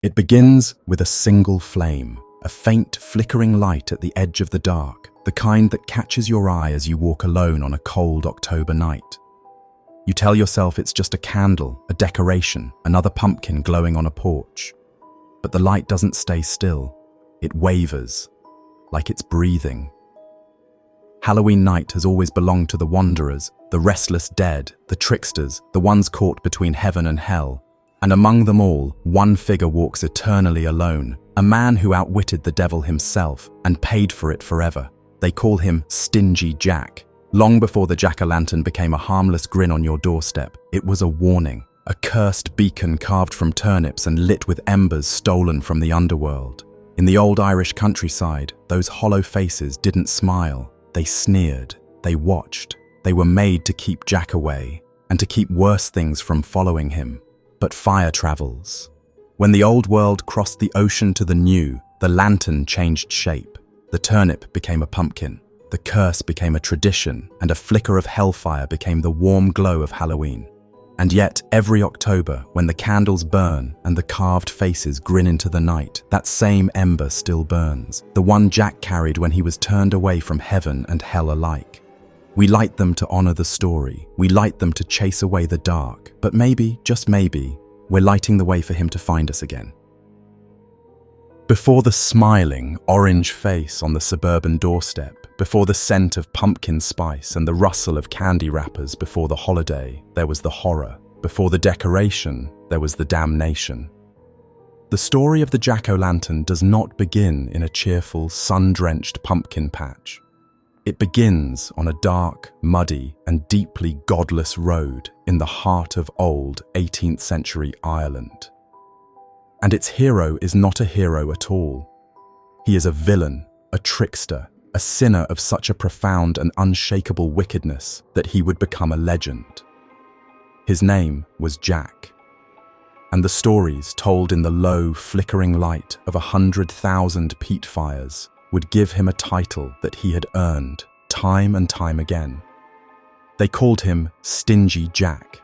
It begins with a single flame, a faint, flickering light at the edge of the dark, the kind that catches your eye as you walk alone on a cold October night. You tell yourself it's just a candle, a decoration, another pumpkin glowing on a porch. But the light doesn't stay still. It wavers, like it's breathing. Halloween night has always belonged to the wanderers, the restless dead, the tricksters, the ones caught between heaven and hell. And among them all, one figure walks eternally alone, a man who outwitted the devil himself and paid for it forever. They call him Stingy Jack. Long before the jack-o'-lantern became a harmless grin on your doorstep, it was a warning, a cursed beacon carved from turnips and lit with embers stolen from the underworld. In the old Irish countryside, those hollow faces didn't smile. They sneered, they watched. They were made to keep Jack away and to keep worse things from following him. But fire travels. When the old world crossed the ocean to the new, the lantern changed shape. The turnip became a pumpkin, the curse became a tradition, and a flicker of hellfire became the warm glow of Halloween. And yet, every October, when the candles burn and the carved faces grin into the night, that same ember still burns, the one Jack carried when he was turned away from heaven and hell alike. We light them to honor the story. We light them to chase away the dark. But maybe, just maybe, we're lighting the way for him to find us again. Before the smiling, orange face on the suburban doorstep, before the scent of pumpkin spice and the rustle of candy wrappers before the holiday, there was the horror. Before the decoration, there was the damnation. The story of the jack-o'-lantern does not begin in a cheerful, sun-drenched pumpkin patch. It begins on a dark, muddy, and deeply godless road in the heart of old 18th century Ireland. And its hero is not a hero at all. He is a villain, a trickster, a sinner of such a profound and unshakable wickedness that he would become a legend. His name was Jack. And the stories told in the low, flickering light of 100,000 peat fires would give him a title that he had earned time and time again. They called him Stingy Jack.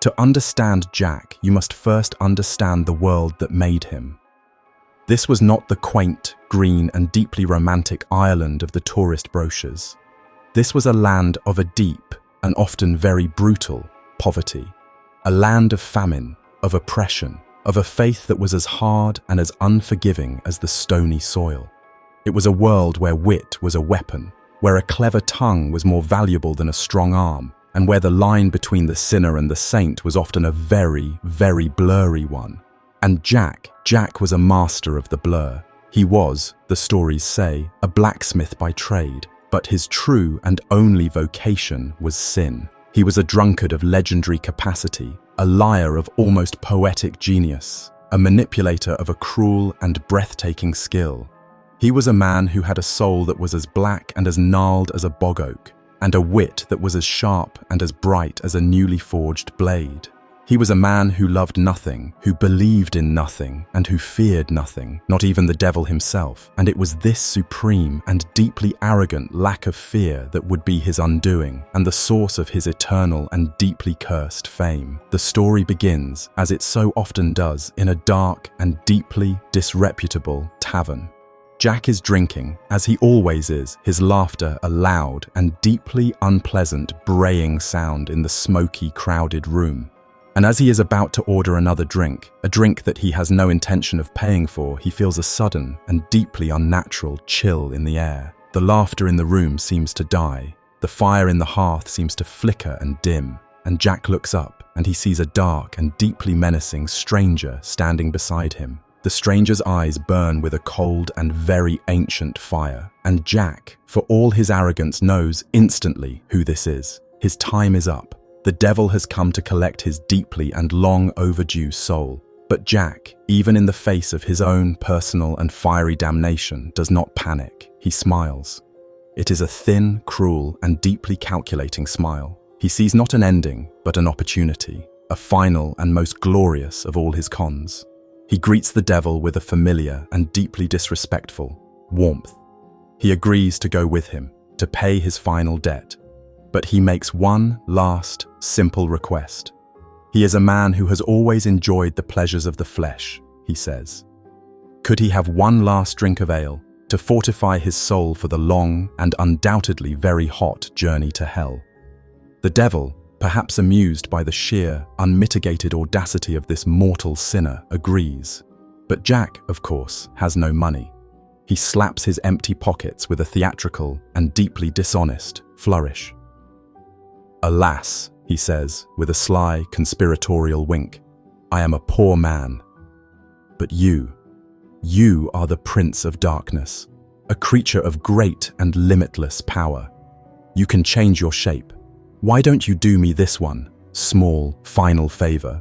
To understand Jack, you must first understand the world that made him. This was not the quaint, green, and deeply romantic Ireland of the tourist brochures. This was a land of a deep, and often very brutal, poverty. A land of famine, of oppression, of a faith that was as hard and as unforgiving as the stony soil. It was a world where wit was a weapon, where a clever tongue was more valuable than a strong arm, and where the line between the sinner and the saint was often a very, very blurry one. And Jack was a master of the blur. He was, the stories say, a blacksmith by trade, but his true and only vocation was sin. He was a drunkard of legendary capacity, a liar of almost poetic genius, a manipulator of a cruel and breathtaking skill. He was a man who had a soul that was as black and as gnarled as a bog oak, and a wit that was as sharp and as bright as a newly forged blade. He was a man who loved nothing, who believed in nothing, and who feared nothing, not even the devil himself. And it was this supreme and deeply arrogant lack of fear that would be his undoing, and the source of his eternal and deeply cursed fame. The story begins, as it so often does, in a dark and deeply disreputable tavern. Jack is drinking, as he always is, his laughter a loud and deeply unpleasant braying sound in the smoky, crowded room. And as he is about to order another drink, a drink that he has no intention of paying for, he feels a sudden and deeply unnatural chill in the air. The laughter in the room seems to die. The fire in the hearth seems to flicker and dim. And Jack looks up, and he sees a dark and deeply menacing stranger standing beside him. The stranger's eyes burn with a cold and very ancient fire, and Jack, for all his arrogance, knows instantly who this is. His time is up. The devil has come to collect his deeply and long overdue soul. But Jack, even in the face of his own personal and fiery damnation, does not panic. He smiles. It is a thin, cruel, and deeply calculating smile. He sees not an ending, but an opportunity, a final and most glorious of all his cons. He greets the devil with a familiar and deeply disrespectful warmth. He agrees to go with him, to pay his final debt. But he makes one last, simple request. He is a man who has always enjoyed the pleasures of the flesh. he says. Could he have one last drink of ale to fortify his soul for the long and undoubtedly very hot journey to hell? The devil, perhaps amused by the sheer, unmitigated audacity of this mortal sinner, agrees. But Jack, of course, has no money. He slaps his empty pockets with a theatrical and deeply dishonest flourish. Alas, he says, with a sly, conspiratorial wink, I am a poor man. But you are the Prince of Darkness, a creature of great and limitless power. You can change your shape. Why don't you do me this one, small, final favor?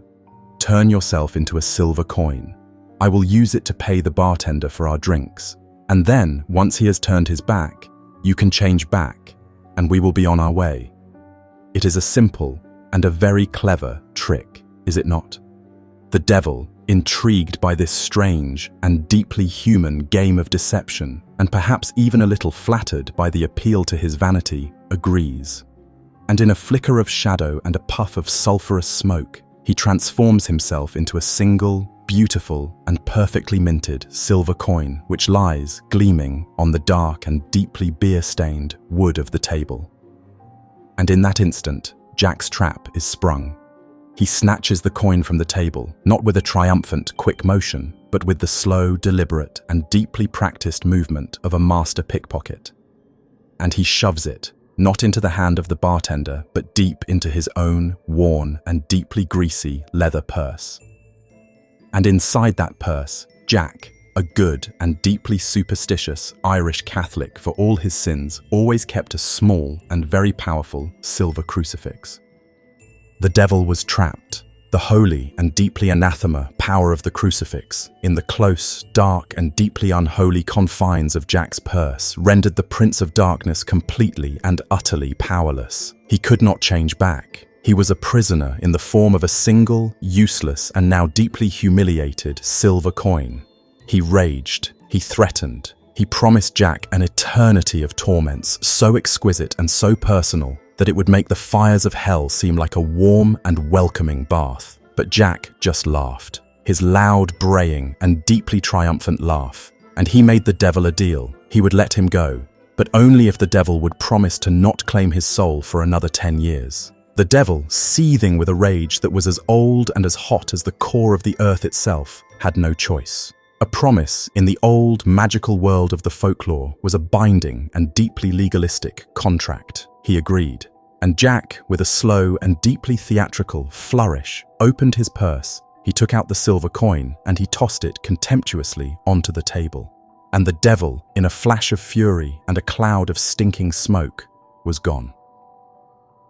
Turn yourself into a silver coin. I will use it to pay the bartender for our drinks. And then, once he has turned his back, you can change back, and we will be on our way. It is a simple and a very clever trick, is it not? The devil, intrigued by this strange and deeply human game of deception, and perhaps even a little flattered by the appeal to his vanity, agrees. And in a flicker of shadow and a puff of sulphurous smoke, he transforms himself into a single, beautiful and perfectly minted silver coin which lies gleaming on the dark and deeply beer-stained wood of the table. And in that instant, Jack's trap is sprung. He snatches the coin from the table, not with a triumphant, quick motion, but with the slow, deliberate and deeply practiced movement of a master pickpocket. And he shoves it, not into the hand of the bartender, but deep into his own worn and deeply greasy leather purse. And inside that purse, Jack, a good and deeply superstitious Irish Catholic for all his sins, always kept a small and very powerful silver crucifix. The devil was trapped. The holy and deeply anathema power of the crucifix, in the close, dark and deeply unholy confines of Jack's purse, rendered the Prince of Darkness completely and utterly powerless. He could not change back. He was a prisoner in the form of a single, useless and now deeply humiliated silver coin. He raged, he threatened, he promised Jack an eternity of torments so exquisite and so personal that it would make the fires of hell seem like a warm and welcoming bath. But Jack just laughed, his loud braying and deeply triumphant laugh. And he made the devil a deal. He would let him go, but only if the devil would promise to not claim his soul for another 10 years. The devil, seething with a rage that was as old and as hot as the core of the earth itself, had no choice. A promise in the old magical world of the folklore was a binding and deeply legalistic contract. He agreed, and Jack, with a slow and deeply theatrical flourish, opened his purse. He took out the silver coin and he tossed it contemptuously onto the table. And the devil, in a flash of fury and a cloud of stinking smoke, was gone.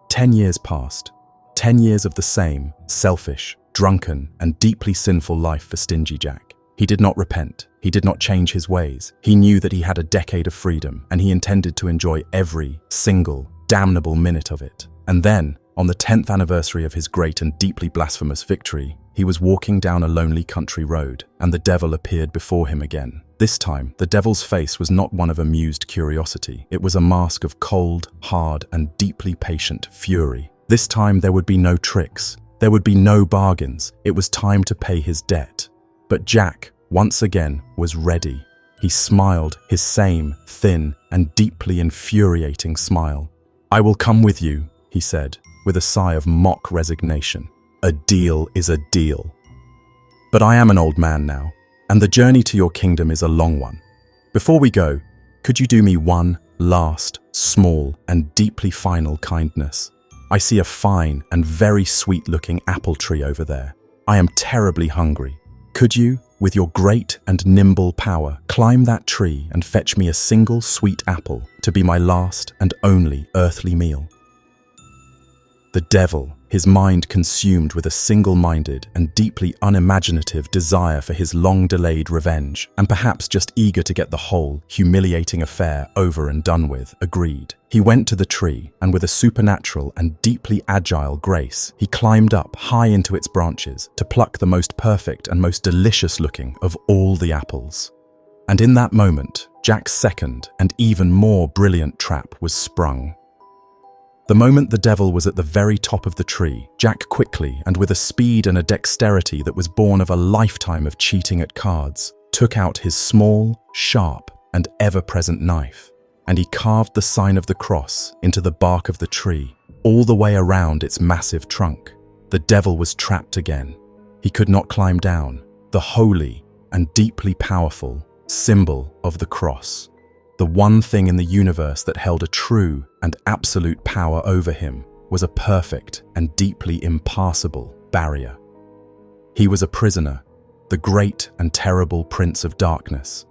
10 years passed. 10 years of the same, selfish, drunken, and deeply sinful life for Stingy Jack. He did not repent. He did not change his ways. He knew that he had a decade of freedom, and he intended to enjoy every single damnable minute of it. And then, on the 10th anniversary of his great and deeply blasphemous victory, he was walking down a lonely country road, and the devil appeared before him again. This time, the devil's face was not one of amused curiosity. It was a mask of cold, hard, and deeply patient fury. This time, there would be no tricks. There would be no bargains. It was time to pay his debt. But Jack, once again, was ready. He smiled, his same, thin, and deeply infuriating smile. "I will come with you," he said, with a sigh of mock resignation. "A deal is a deal. But I am an old man now, and the journey to your kingdom is a long one. Before we go, could you do me one last, small, and deeply final kindness? I see a fine and very sweet-looking apple tree over there. I am terribly hungry. Could you, with your great and nimble power, climb that tree and fetch me a single sweet apple to be my last and only earthly meal?" The devil, his mind consumed with a single-minded and deeply unimaginative desire for his long-delayed revenge, and perhaps just eager to get the whole humiliating affair over and done with, agreed. He went to the tree, and with a supernatural and deeply agile grace, he climbed up high into its branches to pluck the most perfect and most delicious-looking of all the apples. And in that moment, Jack's second and even more brilliant trap was sprung. The moment the devil was at the very top of the tree, Jack quickly, and with a speed and a dexterity that was born of a lifetime of cheating at cards, took out his small, sharp, and ever-present knife, and he carved the sign of the cross into the bark of the tree, all the way around its massive trunk. The devil was trapped again. He could not climb down. The holy and deeply powerful symbol of the cross, the one thing in the universe that held a true and absolute power over him, was a perfect and deeply impassable barrier. He was a prisoner, the great and terrible Prince of Darkness,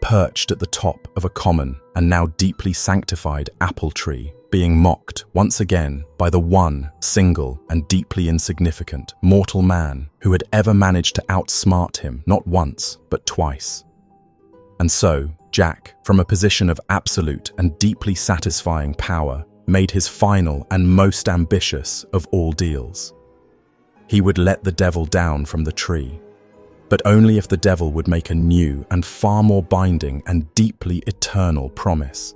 perched at the top of a common and now deeply sanctified apple tree, being mocked once again by the one single and deeply insignificant mortal man who had ever managed to outsmart him not once but twice. And so, Jack, from a position of absolute and deeply satisfying power, made his final and most ambitious of all deals. He would let the devil down from the tree, but only if the devil would make a new and far more binding and deeply eternal promise.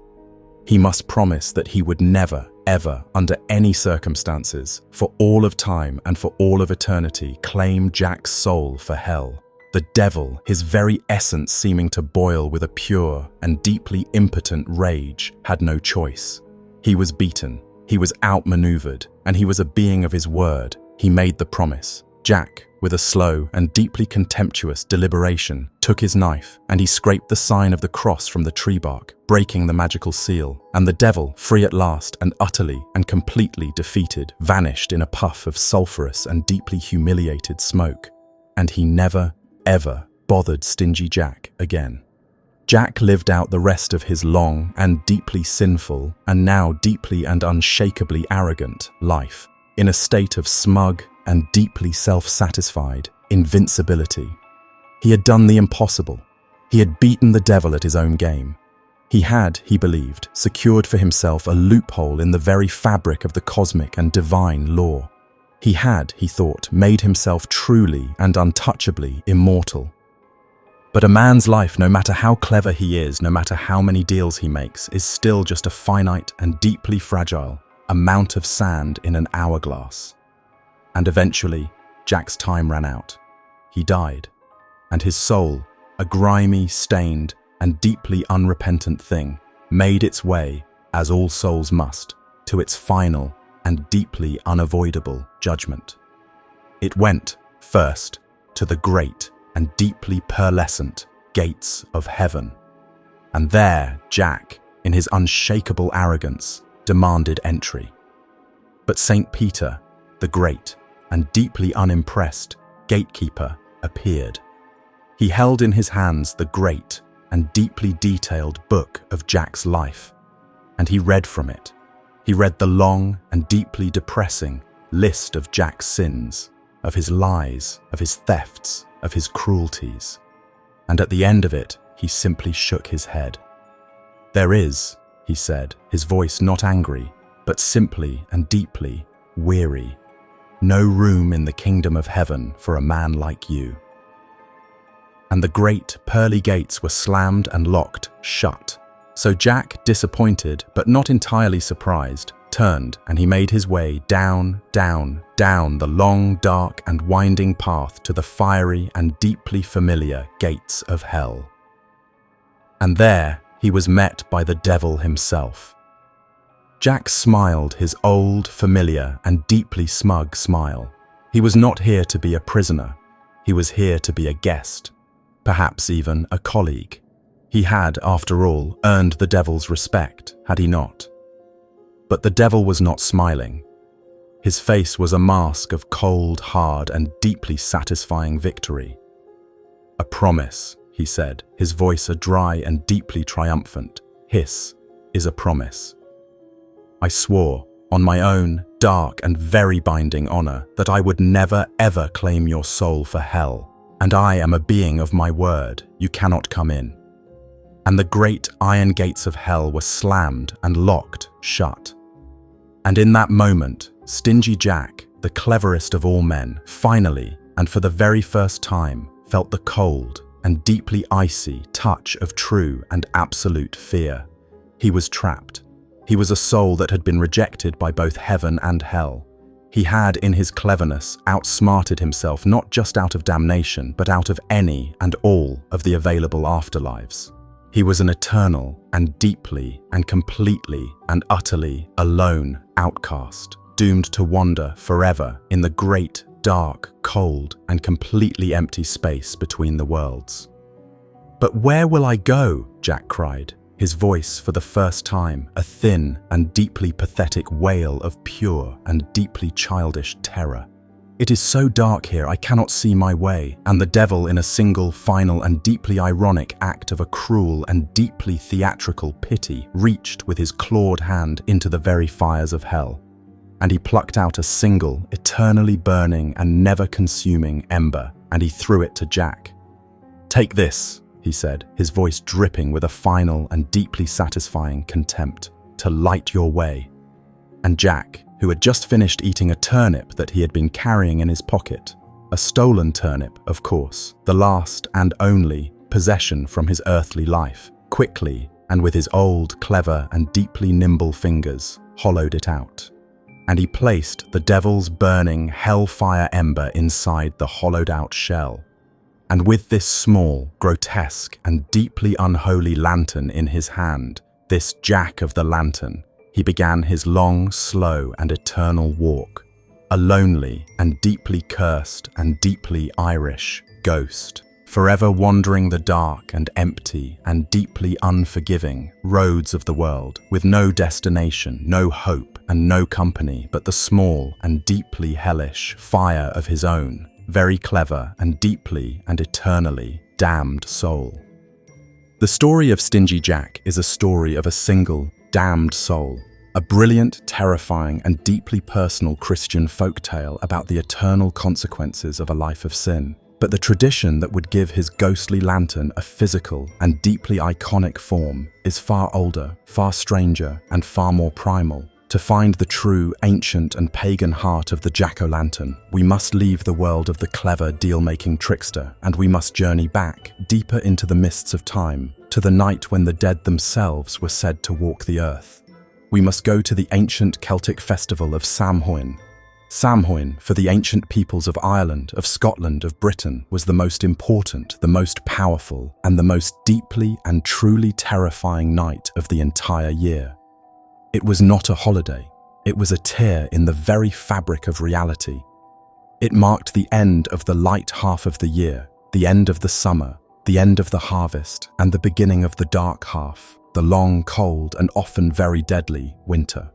He must promise that he would never, ever, under any circumstances, for all of time and for all of eternity, claim Jack's soul for hell. The devil, his very essence seeming to boil with a pure and deeply impotent rage, had no choice. He was beaten, he was outmaneuvered, and he was a being of his word. He made the promise. Jack, with a slow and deeply contemptuous deliberation, took his knife and he scraped the sign of the cross from the tree bark, breaking the magical seal, and the devil, free at last and utterly and completely defeated, vanished in a puff of sulphurous and deeply humiliated smoke. And he never, ever bothered Stingy Jack again. Jack lived out the rest of his long and deeply sinful and now deeply and unshakably arrogant life in a state of smug and deeply self-satisfied invincibility. He had done the impossible. He had beaten the devil at his own game. He had, he believed, secured for himself a loophole in the very fabric of the cosmic and divine law. He had, he thought, made himself truly and untouchably immortal. But a man's life, no matter how clever he is, no matter how many deals he makes, is still just a finite and deeply fragile amount of sand in an hourglass. And eventually, Jack's time ran out. He died, and his soul, a grimy, stained, and deeply unrepentant thing, made its way, as all souls must, to its final and deeply unavoidable judgment. It went, first, to the great and deeply pearlescent gates of heaven. And there, Jack, in his unshakable arrogance, demanded entry. But St. Peter, the great and deeply unimpressed gatekeeper, appeared. He held in his hands the great and deeply detailed book of Jack's life, and he read from it. He read the long and deeply depressing list of Jack's sins, of his lies, of his thefts, of his cruelties. And at the end of it, he simply shook his head. "There is," he said, his voice not angry, but simply and deeply weary, "no room in the kingdom of heaven for a man like you." And the great pearly gates were slammed and locked shut. So Jack, disappointed but not entirely surprised, turned and he made his way down, down, down the long, dark and winding path to the fiery and deeply familiar gates of hell. And there he was met by the devil himself. Jack smiled his old, familiar and deeply smug smile. He was not here to be a prisoner. He was here to be a guest, perhaps even a colleague. He had, after all, earned the devil's respect, had he not? But the devil was not smiling. His face was a mask of cold, hard, and deeply satisfying victory. "A promise," he said, his voice a dry and deeply triumphant hiss, "is a promise. I swore, on my own, dark and very binding honor, that I would never ever claim your soul for hell, and I am a being of my word. You cannot come in." And the great iron gates of hell were slammed and locked shut. And in that moment, Stingy Jack, the cleverest of all men, finally, and for the very first time, felt the cold and deeply icy touch of true and absolute fear. He was trapped. He was a soul that had been rejected by both heaven and hell. He had, in his cleverness, outsmarted himself not just out of damnation, but out of any and all of the available afterlives. He was an eternal and deeply and completely and utterly alone outcast, doomed to wander forever in the great, dark, cold, and completely empty space between the worlds. "But where will I go?" Jack cried, his voice for the first time a thin and deeply pathetic wail of pure and deeply childish terror. "It is so dark here I cannot see my way," and the devil, in a single, final, and deeply ironic act of a cruel and deeply theatrical pity, reached with his clawed hand into the very fires of hell. And he plucked out a single, eternally burning and never-consuming ember, and he threw it to Jack. "Take this," he said, his voice dripping with a final and deeply satisfying contempt, "to light your way." And Jack, who had just finished eating a turnip that he had been carrying in his pocket, a stolen turnip, of course, the last and only possession from his earthly life, quickly, and with his old, clever, and deeply nimble fingers, hollowed it out. And he placed the devil's burning hellfire ember inside the hollowed-out shell. And with this small, grotesque, and deeply unholy lantern in his hand, this Jack of the Lantern, he began his long, slow, and eternal walk, a lonely and deeply cursed and deeply Irish ghost, forever wandering the dark and empty and deeply unforgiving roads of the world, with no destination, no hope, and no company but the small and deeply hellish fire of his own, very clever and deeply and eternally damned soul. The story of Stingy Jack is a story of a single, damned soul, a brilliant, terrifying, and deeply personal Christian folktale about the eternal consequences of a life of sin. But the tradition that would give his ghostly lantern a physical and deeply iconic form is far older, far stranger, and far more primal. To find the true, ancient, and pagan heart of the jack-o'-lantern, we must leave the world of the clever, deal-making trickster, and we must journey back, deeper into the mists of time, to the night when the dead themselves were said to walk the earth. We must go to the ancient Celtic festival of Samhain. Samhain, for the ancient peoples of Ireland, of Scotland, of Britain, was the most important, the most powerful, and the most deeply and truly terrifying night of the entire year. It was not a holiday. It was a tear in the very fabric of reality. It marked the end of the light half of the year, the end of the summer, the end of the harvest, and the beginning of the dark half, the long, cold, and often very deadly winter.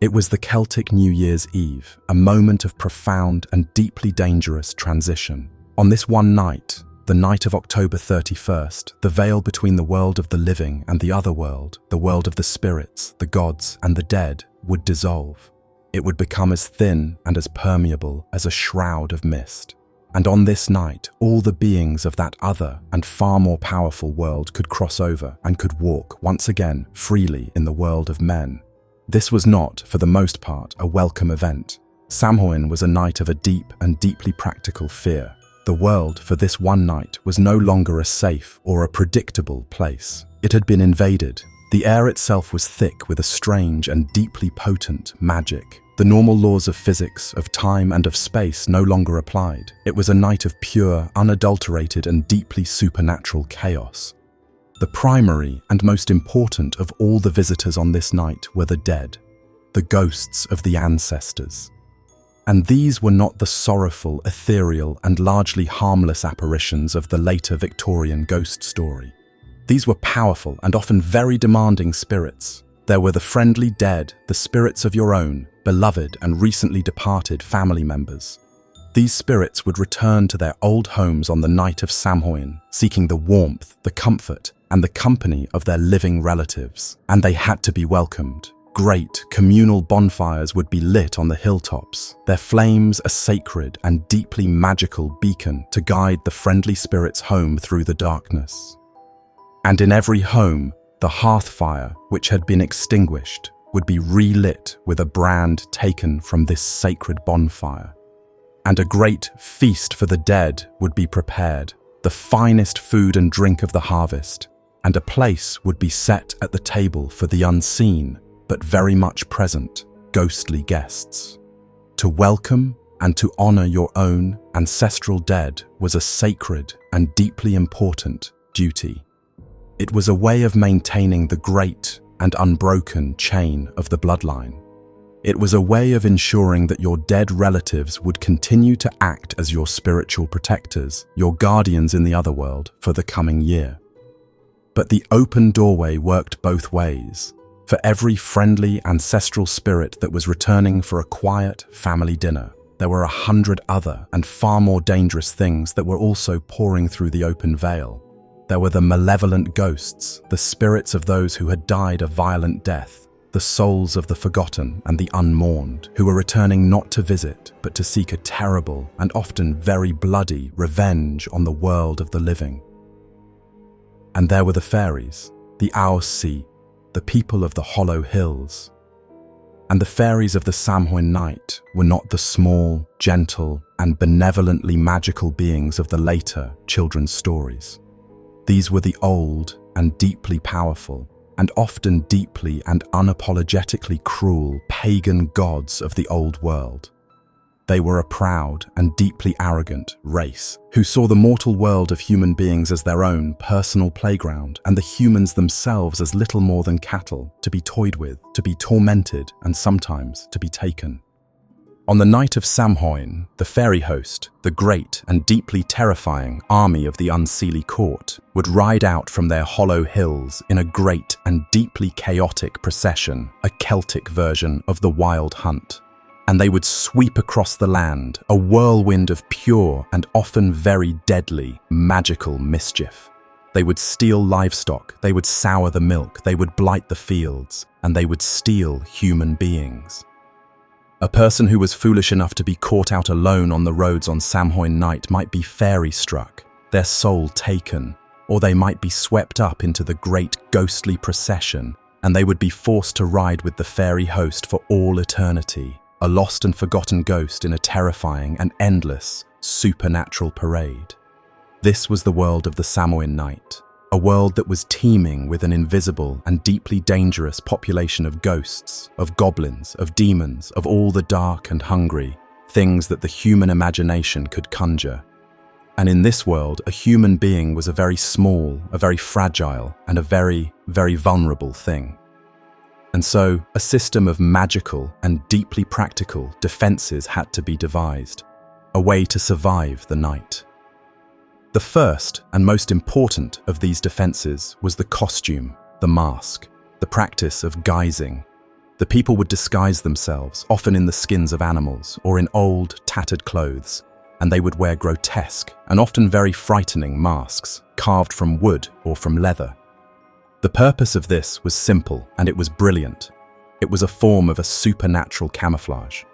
It was the Celtic New Year's Eve, a moment of profound and deeply dangerous transition. On this one night, the night of October 31st, the veil between the world of the living and the other world, the world of the spirits, the gods, and the dead, would dissolve. It would become as thin and as permeable as a shroud of mist. And on this night, all the beings of that other and far more powerful world could cross over and could walk once again freely in the world of men. This was not, for the most part, a welcome event. Samhain was a night of a deep and deeply practical fear. The world, for this one night, was no longer a safe or a predictable place. It had been invaded. The air itself was thick with a strange and deeply potent magic. The normal laws of physics, of time, and of space no longer applied. It was a night of pure, unadulterated, and deeply supernatural chaos. The primary and most important of all the visitors on this night were the dead, the ghosts of the ancestors. And these were not the sorrowful, ethereal, and largely harmless apparitions of the later Victorian ghost story. These were powerful and often very demanding spirits. There were the friendly dead, the spirits of your own, beloved and recently departed family members. These spirits would return to their old homes on the night of Samhain, seeking the warmth, the comfort, and the company of their living relatives. And they had to be welcomed. Great communal bonfires would be lit on the hilltops, their flames a sacred and deeply magical beacon to guide the friendly spirits home through the darkness. And in every home, the hearth fire, which had been extinguished, would be relit with a brand taken from this sacred bonfire. And a great feast for the dead would be prepared, the finest food and drink of the harvest, and a place would be set at the table for the unseen, but very much present, ghostly guests. To welcome and to honor your own ancestral dead was a sacred and deeply important duty. It was a way of maintaining the great and unbroken chain of the bloodline. It was a way of ensuring that your dead relatives would continue to act as your spiritual protectors, your guardians in the other world for the coming year. But the open doorway worked both ways. For every friendly ancestral spirit that was returning for a quiet family dinner, there were 100 other and far more dangerous things that were also pouring through the open veil. There were the malevolent ghosts, the spirits of those who had died a violent death, the souls of the forgotten and the unmourned, who were returning not to visit, but to seek a terrible and often very bloody revenge on the world of the living. And there were the fairies, the Aussie, the people of the hollow hills. And the fairies of the Samhain night were not the small, gentle, and benevolently magical beings of the later children's stories. These were the old and deeply powerful, and often deeply and unapologetically cruel pagan gods of the old world. They were a proud and deeply arrogant race who saw the mortal world of human beings as their own personal playground and the humans themselves as little more than cattle to be toyed with, to be tormented, and sometimes to be taken. On the night of Samhain, the fairy host, the great and deeply terrifying army of the Unseelie court, would ride out from their hollow hills in a great and deeply chaotic procession, a Celtic version of the Wild Hunt. And they would sweep across the land, a whirlwind of pure and often very deadly, magical mischief. They would steal livestock, they would sour the milk, they would blight the fields, and they would steal human beings. A person who was foolish enough to be caught out alone on the roads on Samhain night might be fairy-struck, their soul taken, or they might be swept up into the great ghostly procession, and they would be forced to ride with the fairy host for all eternity, a lost and forgotten ghost in a terrifying and endless supernatural parade. This was the world of the Samhain night, a world that was teeming with an invisible and deeply dangerous population of ghosts, of goblins, of demons, of all the dark and hungry, things that the human imagination could conjure. And in this world, a human being was a very small, a very fragile, and a very, very vulnerable thing. And so, a system of magical and deeply practical defenses had to be devised, a way to survive the night. The first and most important of these defenses was the costume, the mask, the practice of guising. The people would disguise themselves, often in the skins of animals or in old, tattered clothes, and they would wear grotesque and often very frightening masks, carved from wood or from leather. The purpose of this was simple and it was brilliant. It was a form of a supernatural camouflage.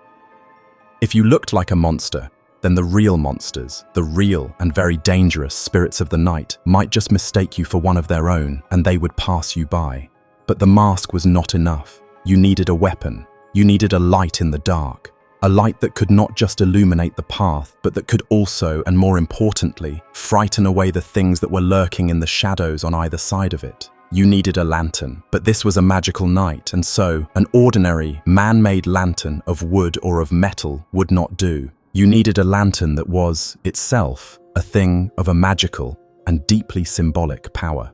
If you looked like a monster, then the real monsters, the real and very dangerous spirits of the night, might just mistake you for one of their own and they would pass you by. But the mask was not enough. You needed a weapon. You needed a light in the dark. A light that could not just illuminate the path, but that could also, and more importantly, frighten away the things that were lurking in the shadows on either side of it. You needed a lantern, but this was a magical night, and so an ordinary, man-made lantern of wood or of metal would not do. You needed a lantern that was, itself, a thing of a magical and deeply symbolic power.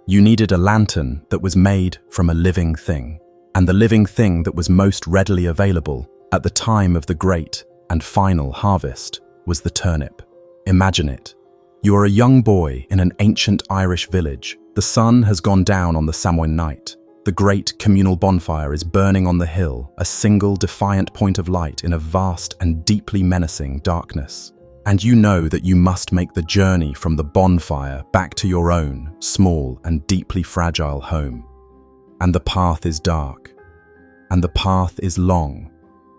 You needed a lantern that was made from a living thing, and the living thing that was most readily available at the time of the great and final harvest was the turnip. Imagine it. You are a young boy in an ancient Irish village. The sun has gone down on the Samhain night. The great communal bonfire is burning on the hill, a single defiant point of light in a vast and deeply menacing darkness. And you know that you must make the journey from the bonfire back to your own small and deeply fragile home. And the path is dark, and the path is long,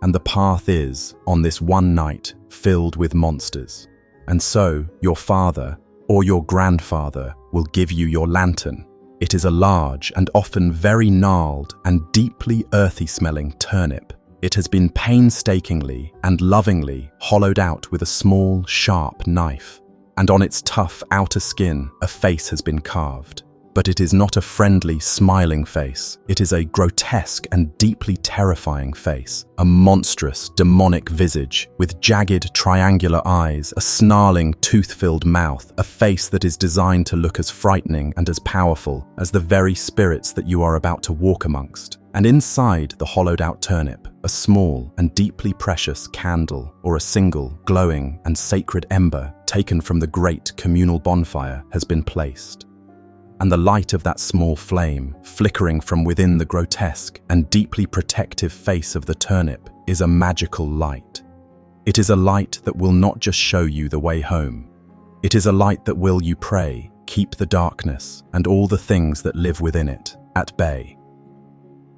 and the path is, on this one night, filled with monsters. And so, your father, or your grandfather, will give you your lantern. It is a large and often very gnarled and deeply earthy-smelling turnip. It has been painstakingly and lovingly hollowed out with a small, sharp knife, and on its tough outer skin, a face has been carved. But it is not a friendly, smiling face. It is a grotesque and deeply terrifying face, a monstrous, demonic visage with jagged, triangular eyes, a snarling, tooth-filled mouth, a face that is designed to look as frightening and as powerful as the very spirits that you are about to walk amongst. And inside the hollowed-out turnip, a small and deeply precious candle, or a single, glowing and sacred ember taken from the great communal bonfire, has been placed. And the light of that small flame, flickering from within the grotesque and deeply protective face of the turnip, is a magical light. It is a light that will not just show you the way home. It is a light that will, you pray, keep the darkness and all the things that live within it at bay.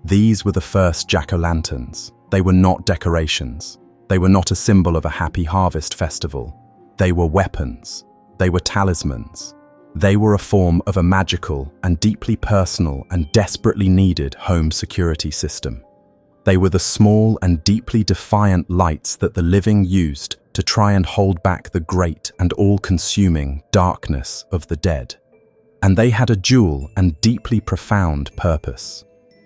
These were the first jack-o'-lanterns. They were not decorations. They were not a symbol of a happy harvest festival. They were weapons. They were talismans. They were a form of a magical and deeply personal and desperately needed home security system. They were the small and deeply defiant lights that the living used to try and hold back the great and all-consuming darkness of the dead. And they had a dual and deeply profound purpose.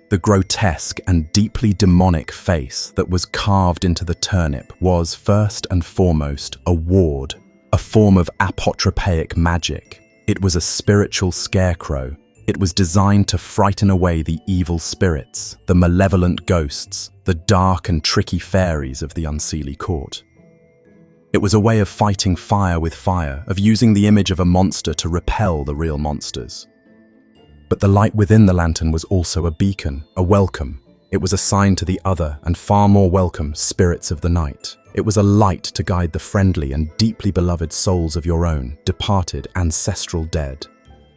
The grotesque and deeply demonic face that was carved into the turnip was, first and foremost, a ward, a form of apotropaic magic. It was a spiritual scarecrow. It was designed to frighten away the evil spirits, the malevolent ghosts, the dark and tricky fairies of the unseelie court. It was a way of fighting fire with fire, of using the image of a monster to repel the real monsters. But the light within the lantern was also a beacon, a welcome. It was a sign to the other and far more welcome spirits of the night. It was a light to guide the friendly and deeply beloved souls of your own, departed, ancestral dead.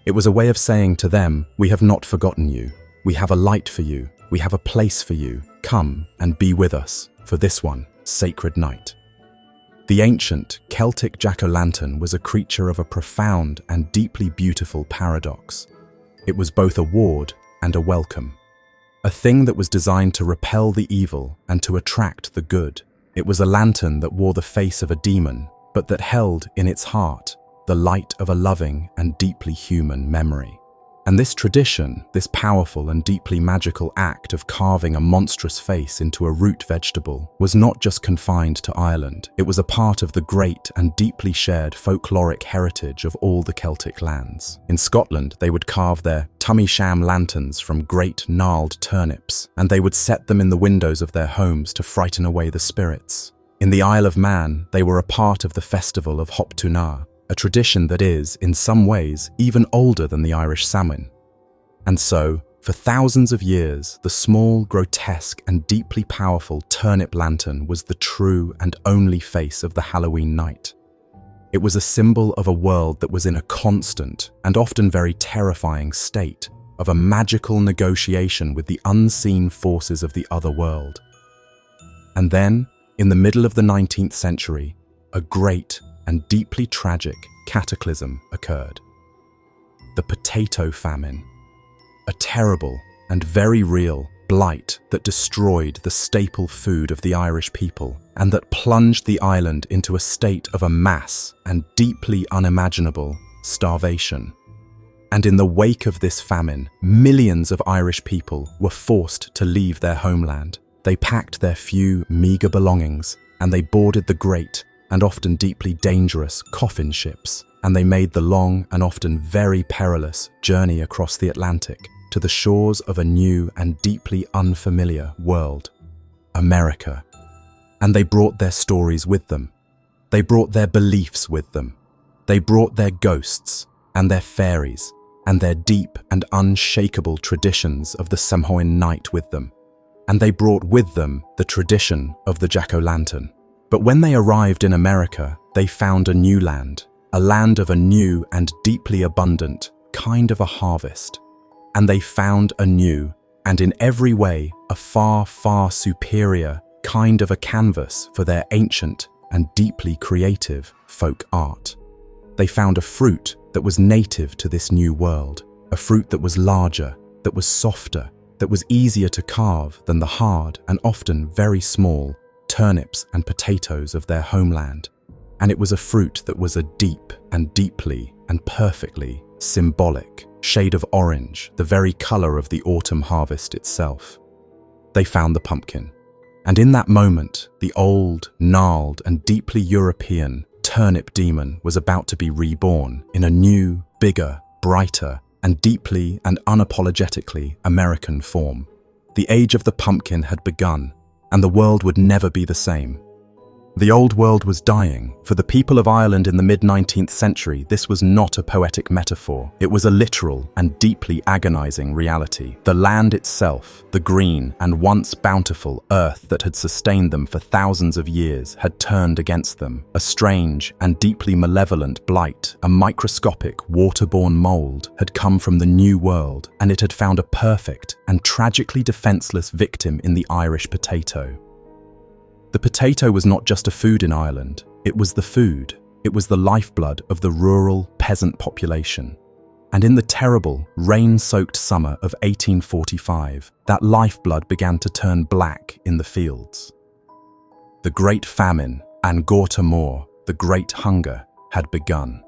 It was a way of saying to them, we have not forgotten you. We have a light for you. We have a place for you. Come and be with us for this one sacred night. The ancient Celtic jack-o'-lantern was a creature of a profound and deeply beautiful paradox. It was both a ward and a welcome. A thing that was designed to repel the evil and to attract the good. It was a lantern that wore the face of a demon, but that held in its heart the light of a loving and deeply human memory. And this tradition, this powerful and deeply magical act of carving a monstrous face into a root vegetable, was not just confined to Ireland. It was a part of the great and deeply shared folkloric heritage of all the Celtic lands. In Scotland, they would carve their tummy sham lanterns from great gnarled turnips, and they would set them in the windows of their homes to frighten away the spirits. In the Isle of Man, they were a part of the festival of Hop Tunar, a tradition that is, in some ways, even older than the Irish Samhain. And so, for thousands of years, the small, grotesque, and deeply powerful turnip lantern was the true and only face of the Halloween night. It was a symbol of a world that was in a constant, and often very terrifying state, of a magical negotiation with the unseen forces of the other world. And then, in the middle of the 19th century, a great and deeply tragic cataclysm occurred. The potato famine, a terrible and very real blight that destroyed the staple food of the Irish people and that plunged the island into a state of a mass and deeply unimaginable starvation. And in the wake of this famine, millions of Irish people were forced to leave their homeland. They packed their few meager belongings and they boarded the great and often deeply dangerous coffin ships, and they made the long and often very perilous journey across the Atlantic to the shores of a new and deeply unfamiliar world, America. And they brought their stories with them. They brought their beliefs with them. They brought their ghosts and their fairies and their deep and unshakable traditions of the Samhain night with them. And they brought with them the tradition of the jack-o'-lantern. But when they arrived in America, they found a new land, a land of a new and deeply abundant kind of a harvest. And they found a new, and in every way, a far, far superior kind of a canvas for their ancient and deeply creative folk art. They found a fruit that was native to this new world, a fruit that was larger, that was softer, that was easier to carve than the hard and often very small turnips and potatoes of their homeland. And it was a fruit that was a deep and deeply and perfectly symbolic, shade of orange, the very color of the autumn harvest itself. They found the pumpkin. And in that moment, the old, gnarled, and deeply European turnip demon was about to be reborn in a new, bigger, brighter, and deeply and unapologetically American form. The age of the pumpkin had begun, and the world would never be the same. The old world was dying. For the people of Ireland in the mid-19th century, this was not a poetic metaphor. It was a literal and deeply agonizing reality. The land itself, the green and once bountiful earth that had sustained them for thousands of years, had turned against them. A strange and deeply malevolent blight, a microscopic, waterborne mold, had come from the new world, and it had found a perfect and tragically defenseless victim in the Irish potato. The potato was not just a food in Ireland, it was the food. It was the lifeblood of the rural peasant population. And in the terrible, rain-soaked summer of 1845, that lifeblood began to turn black in the fields. The Great Famine, and Gorta Mór, the Great Hunger, had begun.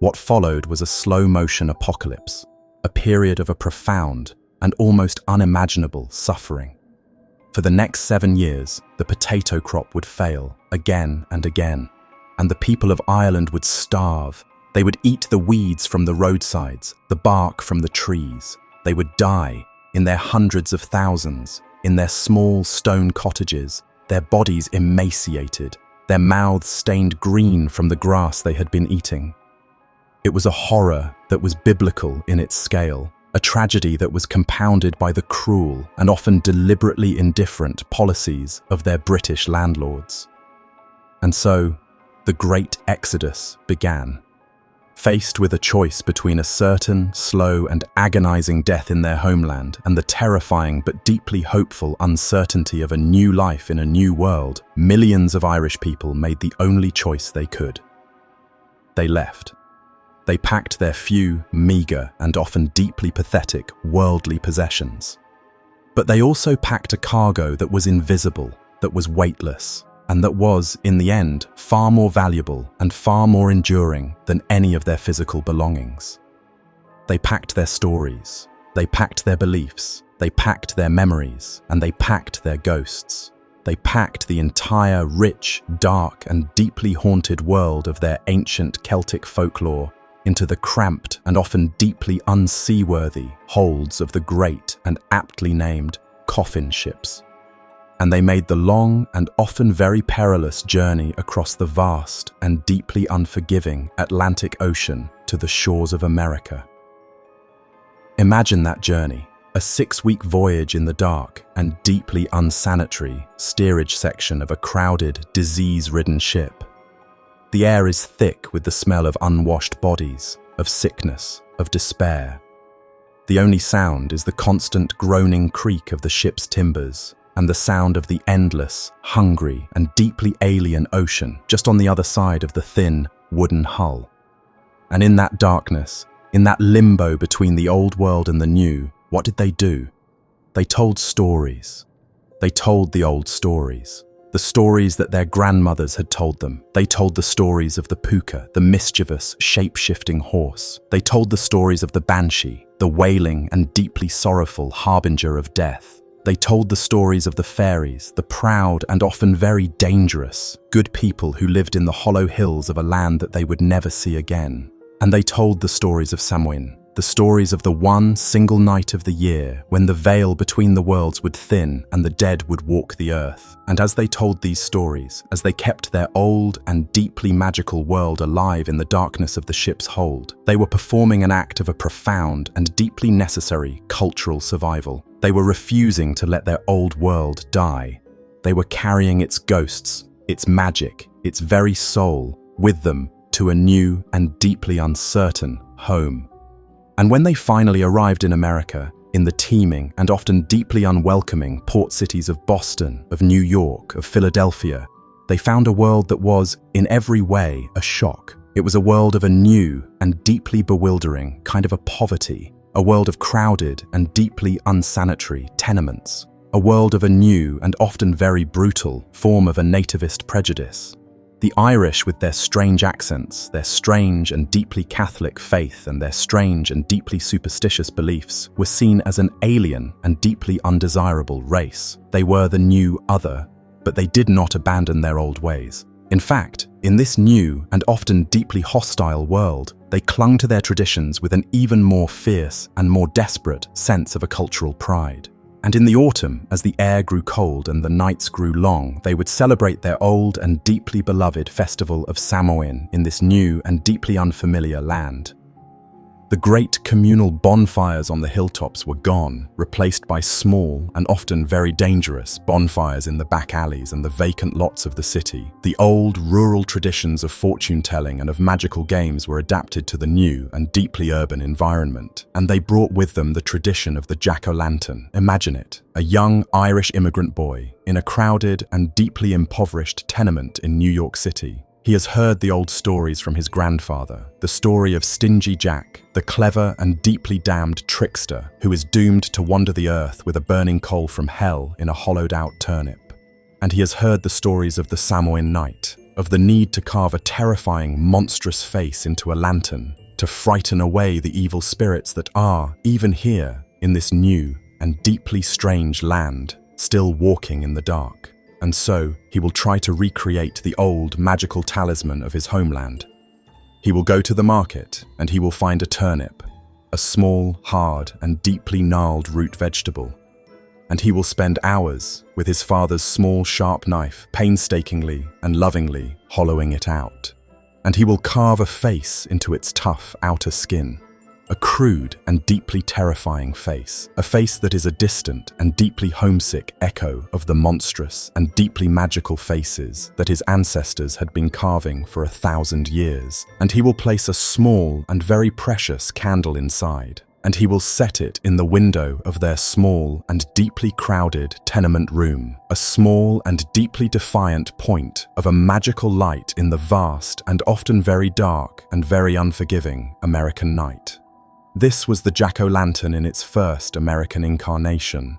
What followed was a slow-motion apocalypse, a period of a profound and almost unimaginable suffering. For the next 7 years, the potato crop would fail again and again, and the people of Ireland would starve. They would eat the weeds from the roadsides, the bark from the trees. They would die in their hundreds of thousands, in their small stone cottages, their bodies emaciated, their mouths stained green from the grass they had been eating. It was a horror that was biblical in its scale. A tragedy that was compounded by the cruel and often deliberately indifferent policies of their British landlords. And so, the Great Exodus began. Faced with a choice between a certain, slow, and agonizing death in their homeland and the terrifying but deeply hopeful uncertainty of a new life in a new world, millions of Irish people made the only choice they could. They left. They packed their few, meager, and often deeply pathetic worldly possessions. But they also packed a cargo that was invisible, that was weightless, and that was, in the end, far more valuable and far more enduring than any of their physical belongings. They packed their stories, they packed their beliefs, they packed their memories, and they packed their ghosts. They packed the entire rich, dark, and deeply haunted world of their ancient Celtic folklore into the cramped and often deeply unseaworthy holds of the great and aptly named coffin ships. And they made the long and often very perilous journey across the vast and deeply unforgiving Atlantic Ocean to the shores of America. Imagine that journey, a 6-week voyage in the dark and deeply unsanitary steerage section of a crowded, disease-ridden ship. The air is thick with the smell of unwashed bodies, of sickness, of despair. The only sound is the constant groaning creak of the ship's timbers and the sound of the endless, hungry, and deeply alien ocean just on the other side of the thin, wooden hull. And in that darkness, in that limbo between the old world and the new, what did they do? They told stories. They told the old stories. The stories that their grandmothers had told them. They told the stories of the puka, the mischievous, shape-shifting horse. They told the stories of the banshee, the wailing and deeply sorrowful harbinger of death. They told the stories of the fairies, the proud and often very dangerous, good people who lived in the hollow hills of a land that they would never see again. And they told the stories of Samhain, the stories of the one single night of the year when the veil between the worlds would thin and the dead would walk the earth. And as they told these stories, as they kept their old and deeply magical world alive in the darkness of the ship's hold, they were performing an act of a profound and deeply necessary cultural survival. They were refusing to let their old world die. They were carrying its ghosts, its magic, its very soul with them to a new and deeply uncertain home. And when they finally arrived in America, in the teeming and often deeply unwelcoming port cities of Boston, of New York, of Philadelphia, they found a world that was, in every way, a shock. It was a world of a new and deeply bewildering kind of a poverty, a world of crowded and deeply unsanitary tenements, a world of a new and often very brutal form of a nativist prejudice. The Irish, with their strange accents, their strange and deeply Catholic faith, and their strange and deeply superstitious beliefs, were seen as an alien and deeply undesirable race. They were the new other, but they did not abandon their old ways. In fact, in this new and often deeply hostile world, they clung to their traditions with an even more fierce and more desperate sense of a cultural pride. And in the autumn, as the air grew cold and the nights grew long, they would celebrate their old and deeply beloved festival of Samhain in this new and deeply unfamiliar land. The great communal bonfires on the hilltops were gone, replaced by small and often very dangerous bonfires in the back alleys and the vacant lots of the city. The old rural traditions of fortune-telling and of magical games were adapted to the new and deeply urban environment, and they brought with them the tradition of the jack-o'-lantern. Imagine it, a young Irish immigrant boy in a crowded and deeply impoverished tenement in New York City. He has heard the old stories from his grandfather, the story of Stingy Jack, the clever and deeply damned trickster who is doomed to wander the earth with a burning coal from hell in a hollowed-out turnip. And he has heard the stories of the Samhain night, of the need to carve a terrifying, monstrous face into a lantern to frighten away the evil spirits that are, even here, in this new and deeply strange land, still walking in the dark. And so, he will try to recreate the old magical talisman of his homeland. He will go to the market and he will find a turnip, a small, hard, and deeply gnarled root vegetable. And he will spend hours with his father's small, sharp knife, painstakingly and lovingly hollowing it out. And he will carve a face into its tough outer skin. A crude and deeply terrifying face, a face that is a distant and deeply homesick echo of the monstrous and deeply magical faces that his ancestors had been carving for 1,000 years. And he will place a small and very precious candle inside, and he will set it in the window of their small and deeply crowded tenement room, a small and deeply defiant point of a magical light in the vast and often very dark and very unforgiving American night. This was the jack-o'-lantern in its first American incarnation,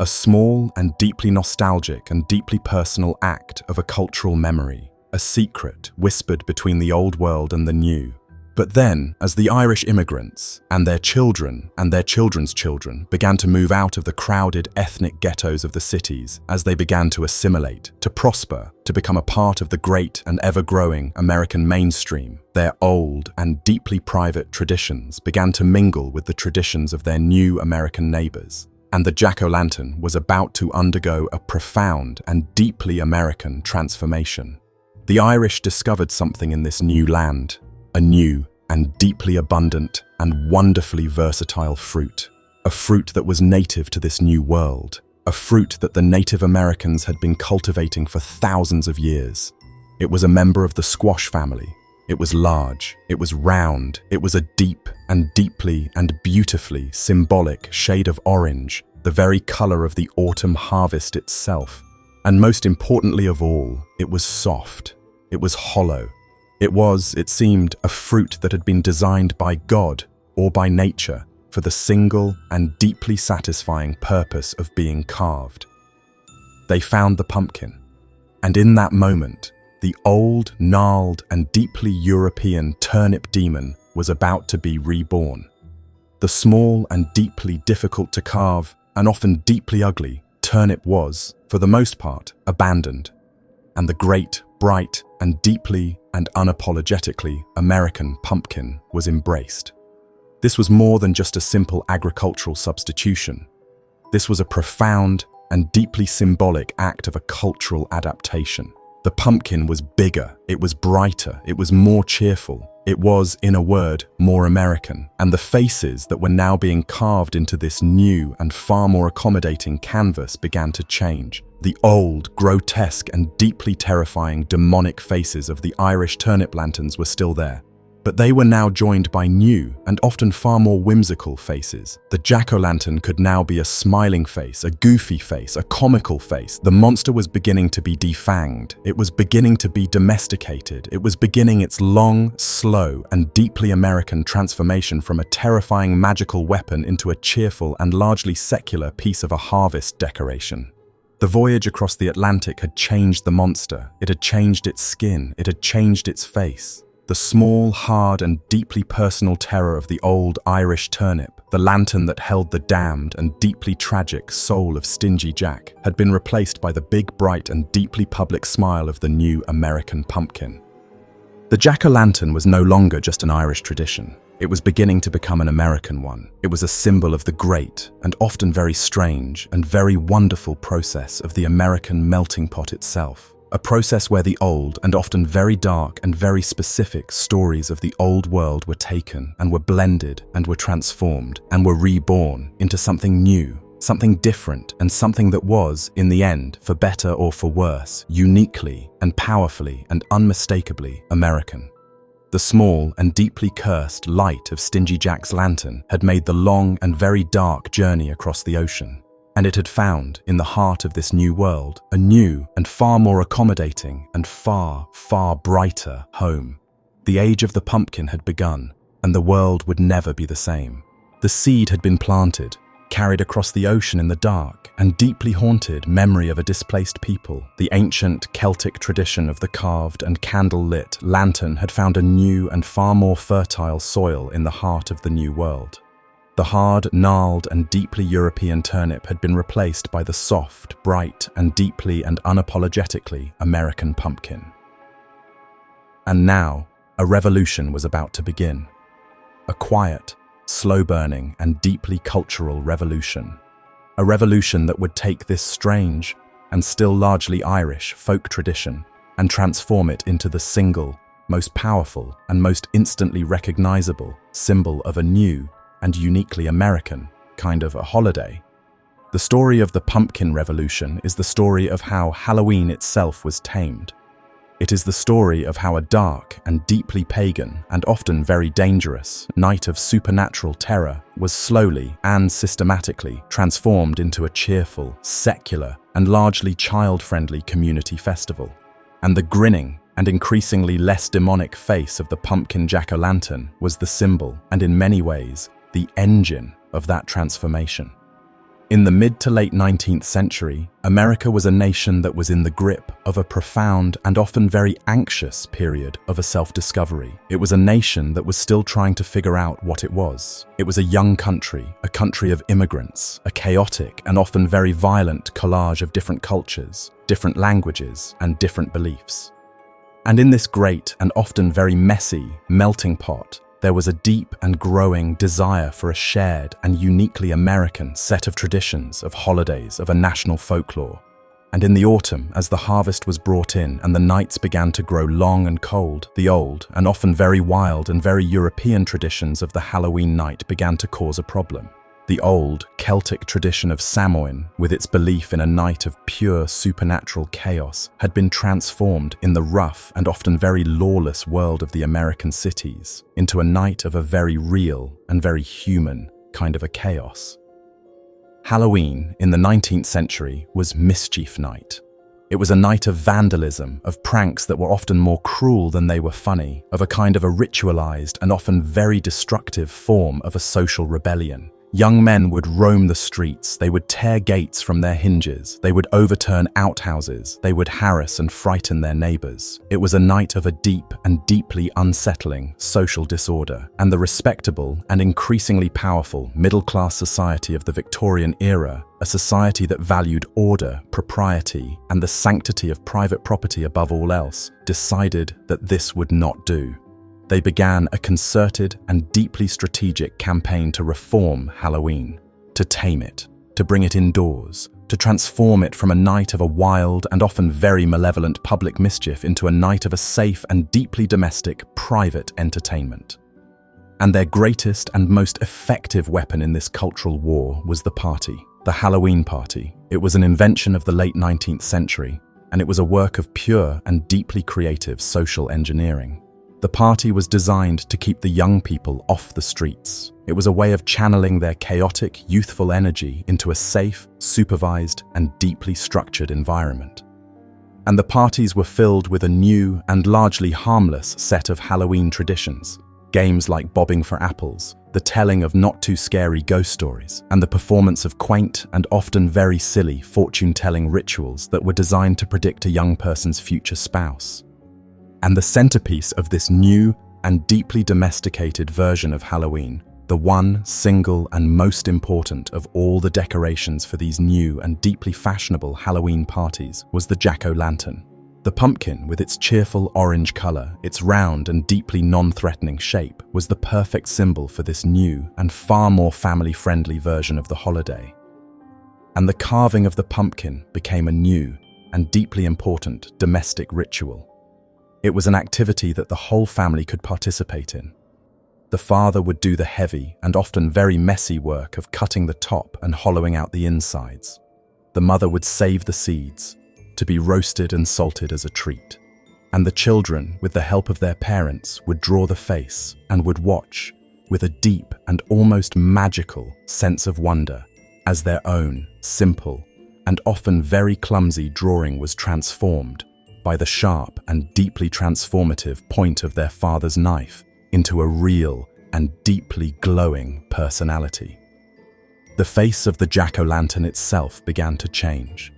a small and deeply nostalgic and deeply personal act of a cultural memory, a secret whispered between the old world and the new. But then, as the Irish immigrants and their children and their children's children began to move out of the crowded ethnic ghettos of the cities, as they began to assimilate, to prosper, to become a part of the great and ever-growing American mainstream, their old and deeply private traditions began to mingle with the traditions of their new American neighbors. And the jack-o'-lantern was about to undergo a profound and deeply American transformation. The Irish discovered something in this new land, a new and deeply abundant and wonderfully versatile fruit, a fruit that was native to this new world, a fruit that the Native Americans had been cultivating for thousands of years. It was a member of the squash family. It was large, it was round, it was a deep and deeply and beautifully symbolic shade of orange, the very color of the autumn harvest itself. And most importantly of all, it was soft, it was hollow. It was, it seemed, a fruit that had been designed by God or by nature for the single and deeply satisfying purpose of being carved. They found the pumpkin, and in that moment, the old, gnarled, and deeply European turnip demon was about to be reborn. The small and deeply difficult to carve, and often deeply ugly, turnip was, for the most part, abandoned, and the great, bright, and deeply and unapologetically American pumpkin was embraced. This was more than just a simple agricultural substitution. This was a profound and deeply symbolic act of a cultural adaptation. The pumpkin was bigger, it was brighter, it was more cheerful. It was, in a word, more American, and the faces that were now being carved into this new and far more accommodating canvas began to change. The old, grotesque and deeply terrifying demonic faces of the Irish turnip lanterns were still there, but they were now joined by new and often far more whimsical faces. The jack-o'-lantern could now be a smiling face, a goofy face, a comical face. The monster was beginning to be defanged. It was beginning to be domesticated. It was beginning its long, slow, and deeply American transformation from a terrifying magical weapon into a cheerful and largely secular piece of a harvest decoration. The voyage across the Atlantic had changed the monster. It had changed its skin. It had changed its face. The small, hard, and deeply personal terror of the old Irish turnip, the lantern that held the damned and deeply tragic soul of Stingy Jack, had been replaced by the big, bright, and deeply public smile of the new American pumpkin. The jack-o'-lantern was no longer just an Irish tradition. It was beginning to become an American one. It was a symbol of the great, and often very strange, and very wonderful process of the American melting pot itself. A process where the old, and often very dark and very specific stories of the old world were taken, and were blended, and were transformed, and were reborn into something new, something different, and something that was, in the end, for better or for worse, uniquely and powerfully and unmistakably American. The small and deeply cursed light of Stingy Jack's lantern had made the long and very dark journey across the ocean, and it had found, in the heart of this new world, a new and far more accommodating and far, far brighter home. The age of the pumpkin had begun, and the world would never be the same. The seed had been planted, carried across the ocean in the dark, and deeply haunted memory of a displaced people. The ancient Celtic tradition of the carved and candle-lit lantern had found a new and far more fertile soil in the heart of the new world. The hard, gnarled, and deeply European turnip had been replaced by the soft, bright, and deeply and unapologetically American pumpkin. And now, a revolution was about to begin. A quiet, slow-burning, and deeply cultural revolution. A revolution that would take this strange, and still largely Irish, folk tradition and transform it into the single, most powerful, and most instantly recognizable symbol of a new and uniquely American kind of a holiday. The story of the Pumpkin Revolution is the story of how Halloween itself was tamed. It is the story of how a dark and deeply pagan and often very dangerous night of supernatural terror was slowly and systematically transformed into a cheerful, secular, and largely child-friendly community festival. And the grinning and increasingly less demonic face of the pumpkin jack-o'-lantern was the symbol, and in many ways, the engine of that transformation. In the mid to late 19th century, America was a nation that was in the grip of a profound and often very anxious period of a self-discovery. It was a nation that was still trying to figure out what it was. It was a young country, a country of immigrants, a chaotic and often very violent collage of different cultures, different languages, and different beliefs. And in this great and often very messy melting pot, there was a deep and growing desire for a shared and uniquely American set of traditions, of holidays, of a national folklore. And in the autumn, as the harvest was brought in and the nights began to grow long and cold, the old and often very wild and very European traditions of the Halloween night began to cause a problem. The old Celtic tradition of Samhain, with its belief in a night of pure supernatural chaos, had been transformed in the rough and often very lawless world of the American cities into a night of a very real and very human kind of a chaos. Halloween in the 19th century was Mischief Night. It was a night of vandalism, of pranks that were often more cruel than they were funny, of a kind of a ritualized and often very destructive form of a social rebellion. Young men would roam the streets, they would tear gates from their hinges, they would overturn outhouses, they would harass and frighten their neighbors. It was a night of a deep and deeply unsettling social disorder, and the respectable and increasingly powerful middle-class society of the Victorian era, a society that valued order, propriety, and the sanctity of private property above all else, decided that this would not do. They began a concerted and deeply strategic campaign to reform Halloween, to tame it, to bring it indoors, to transform it from a night of a wild and often very malevolent public mischief into a night of a safe and deeply domestic private entertainment. And their greatest and most effective weapon in this cultural war was the party, the Halloween party. It was an invention of the late 19th century, and it was a work of pure and deeply creative social engineering. The party was designed to keep the young people off the streets. It was a way of channeling their chaotic, youthful energy into a safe, supervised, and deeply structured environment. And the parties were filled with a new and largely harmless set of Halloween traditions. Games like bobbing for apples, the telling of not-too-scary ghost stories, and the performance of quaint and often very silly fortune-telling rituals that were designed to predict a young person's future spouse. And the centerpiece of this new and deeply domesticated version of Halloween, the one, single, and most important of all the decorations for these new and deeply fashionable Halloween parties, was the jack-o'-lantern. The pumpkin, with its cheerful orange color, its round and deeply non-threatening shape, was the perfect symbol for this new and far more family-friendly version of the holiday. And the carving of the pumpkin became a new and deeply important domestic ritual. It was an activity that the whole family could participate in. The father would do the heavy and often very messy work of cutting the top and hollowing out the insides. The mother would save the seeds, to be roasted and salted as a treat. And the children, with the help of their parents, would draw the face and would watch, with a deep and almost magical sense of wonder, as their own simple and often very clumsy drawing was transformed by the sharp and deeply transformative point of their father's knife into a real and deeply glowing personality. The face of the jack-o'-lantern itself began to change.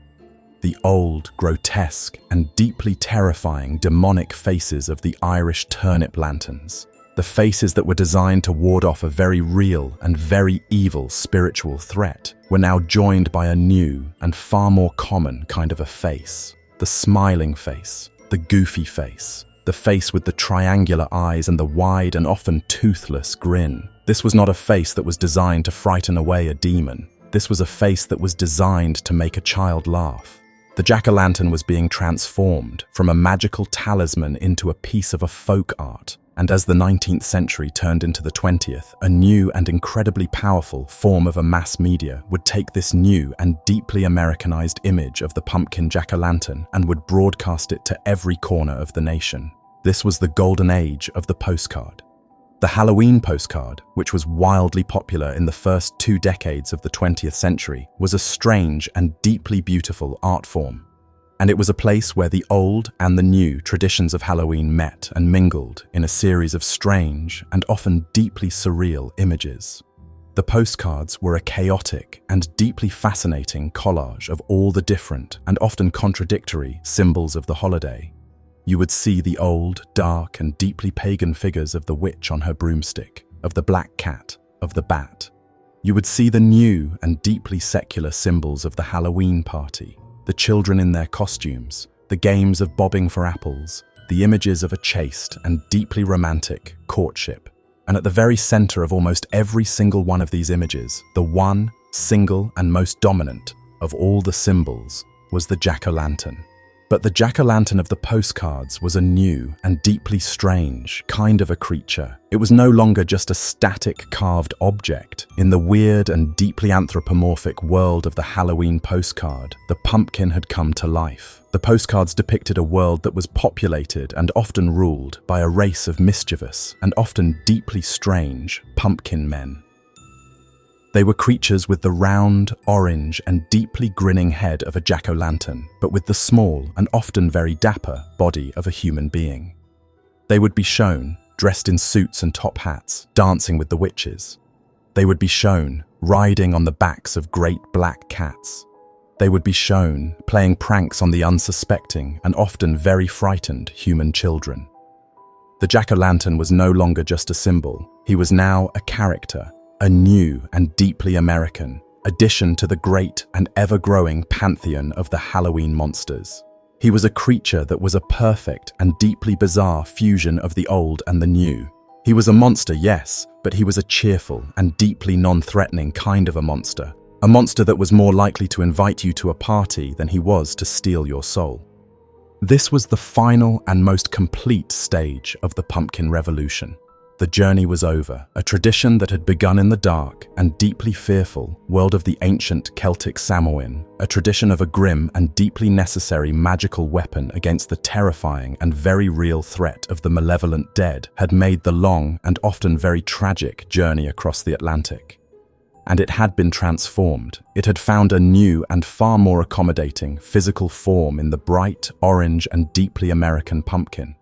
The old, grotesque, and deeply terrifying demonic faces of the Irish turnip lanterns, the faces that were designed to ward off a very real and very evil spiritual threat, were now joined by a new and far more common kind of a face. The smiling face, the goofy face, the face with the triangular eyes and the wide and often toothless grin. This was not a face that was designed to frighten away a demon. This was a face that was designed to make a child laugh. The jack-o'-lantern was being transformed from a magical talisman into a piece of a folk art, and as the 19th century turned into the 20th, a new and incredibly powerful form of a mass media would take this new and deeply Americanized image of the pumpkin jack-o'-lantern and would broadcast it to every corner of the nation. This was the golden age of the postcard. The Halloween postcard, which was wildly popular in the first 2 decades of the 20th century, was a strange and deeply beautiful art form. And it was a place where the old and the new traditions of Halloween met and mingled in a series of strange and often deeply surreal images. The postcards were a chaotic and deeply fascinating collage of all the different and often contradictory symbols of the holiday. You would see the old, dark, and deeply pagan figures of the witch on her broomstick, of the black cat, of the bat. You would see the new and deeply secular symbols of the Halloween party, the children in their costumes, the games of bobbing for apples, the images of a chaste and deeply romantic courtship. And at the very center of almost every single one of these images, the one, single, and most dominant of all the symbols was the jack-o'-lantern. But the jack-o'-lantern of the postcards was a new and deeply strange kind of a creature. It was no longer just a static carved object. In the weird and deeply anthropomorphic world of the Halloween postcard, the pumpkin had come to life. The postcards depicted a world that was populated and often ruled by a race of mischievous and often deeply strange pumpkin men. They were creatures with the round, orange, and deeply grinning head of a jack-o'-lantern, but with the small and often very dapper body of a human being. They would be shown, dressed in suits and top hats, dancing with the witches. They would be shown, riding on the backs of great black cats. They would be shown, playing pranks on the unsuspecting and often very frightened human children. The jack-o'-lantern was no longer just a symbol. He was now a character, a new and deeply American addition to the great and ever-growing pantheon of the Halloween monsters. He was a creature that was a perfect and deeply bizarre fusion of the old and the new. He was a monster, yes, but he was a cheerful and deeply non-threatening kind of a monster that was more likely to invite you to a party than he was to steal your soul. This was the final and most complete stage of the pumpkin revolution. The journey was over, a tradition that had begun in the dark and deeply fearful world of the ancient Celtic Samhain, a tradition of a grim and deeply necessary magical weapon against the terrifying and very real threat of the malevolent dead, had made the long and often very tragic journey across the Atlantic. And it had been transformed. It had found a new and far more accommodating physical form in the bright, orange, and deeply American pumpkin.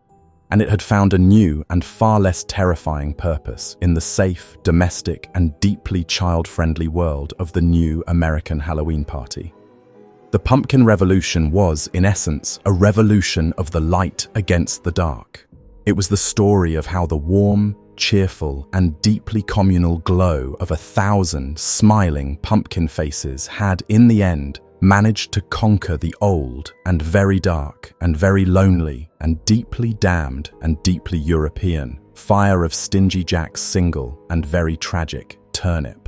and it had found a new and far less terrifying purpose in the safe, domestic, and deeply child-friendly world of the new American Halloween party. The pumpkin revolution was, in essence, a revolution of the light against the dark. It was the story of how the warm, cheerful, and deeply communal glow of 1,000 smiling pumpkin faces had, in the end, managed to conquer the old and very dark and very lonely and deeply damned and deeply European fire of Stingy Jack's single and very tragic turnip.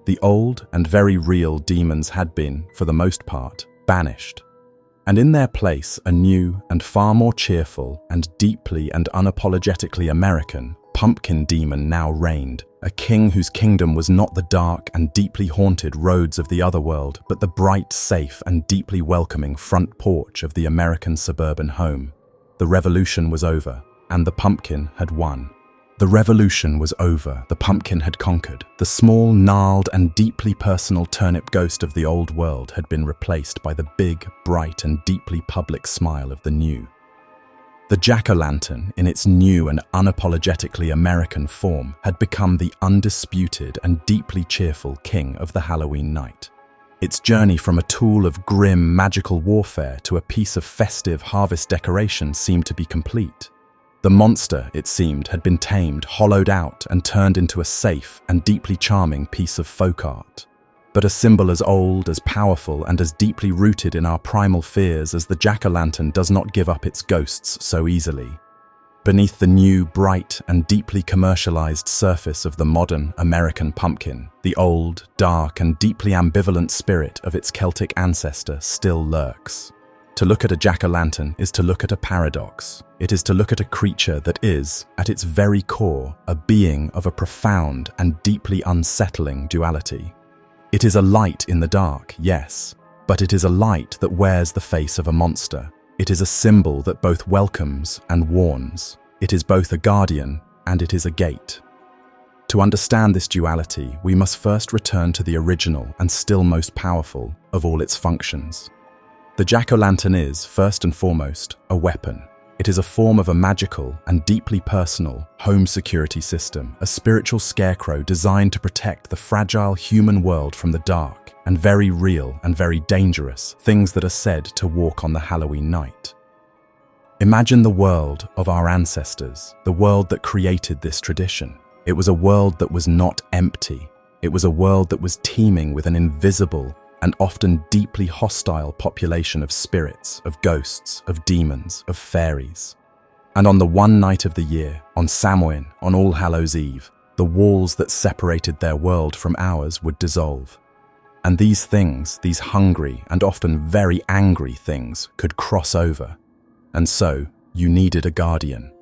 The old and very real demons had been, for the most part, banished, and in their place a new and far more cheerful and deeply and unapologetically American pumpkin demon now reigned, a king whose kingdom was not the dark and deeply haunted roads of the other world, but the bright, safe, and deeply welcoming front porch of the American suburban home. The revolution was over, and the pumpkin had won. The revolution was over, the pumpkin had conquered. The small, gnarled, and deeply personal turnip ghost of the old world had been replaced by the big, bright, and deeply public smile of the new. The jack-o'-lantern, in its new and unapologetically American form, had become the undisputed and deeply cheerful king of the Halloween night. Its journey from a tool of grim, magical warfare to a piece of festive harvest decoration seemed to be complete. The monster, it seemed, had been tamed, hollowed out, and turned into a safe and deeply charming piece of folk art. But a symbol as old, as powerful, and as deeply rooted in our primal fears as the jack-o'-lantern does not give up its ghosts so easily. Beneath the new, bright, and deeply commercialized surface of the modern American pumpkin, the old, dark, and deeply ambivalent spirit of its Celtic ancestor still lurks. To look at a jack-o'-lantern is to look at a paradox. It is to look at a creature that is, at its very core, a being of a profound and deeply unsettling duality. It is a light in the dark, yes, but it is a light that wears the face of a monster. It is a symbol that both welcomes and warns. It is both a guardian and it is a gate. To understand this duality, we must first return to the original and still most powerful of all its functions. The jack-o'-lantern is, first and foremost, a weapon. It is a form of a magical and deeply personal home security system, a spiritual scarecrow designed to protect the fragile human world from the dark and very real and very dangerous things that are said to walk on the Halloween night. Imagine the world of our ancestors, the world that created this tradition. It was a world that was not empty. It was a world that was teeming with an invisible and often deeply hostile population of spirits, of ghosts, of demons, of fairies. And on the one night of the year, on Samhain, on All Hallows' Eve, the walls that separated their world from ours would dissolve. And these things, these hungry and often very angry things, could cross over. And so, you needed a guardian.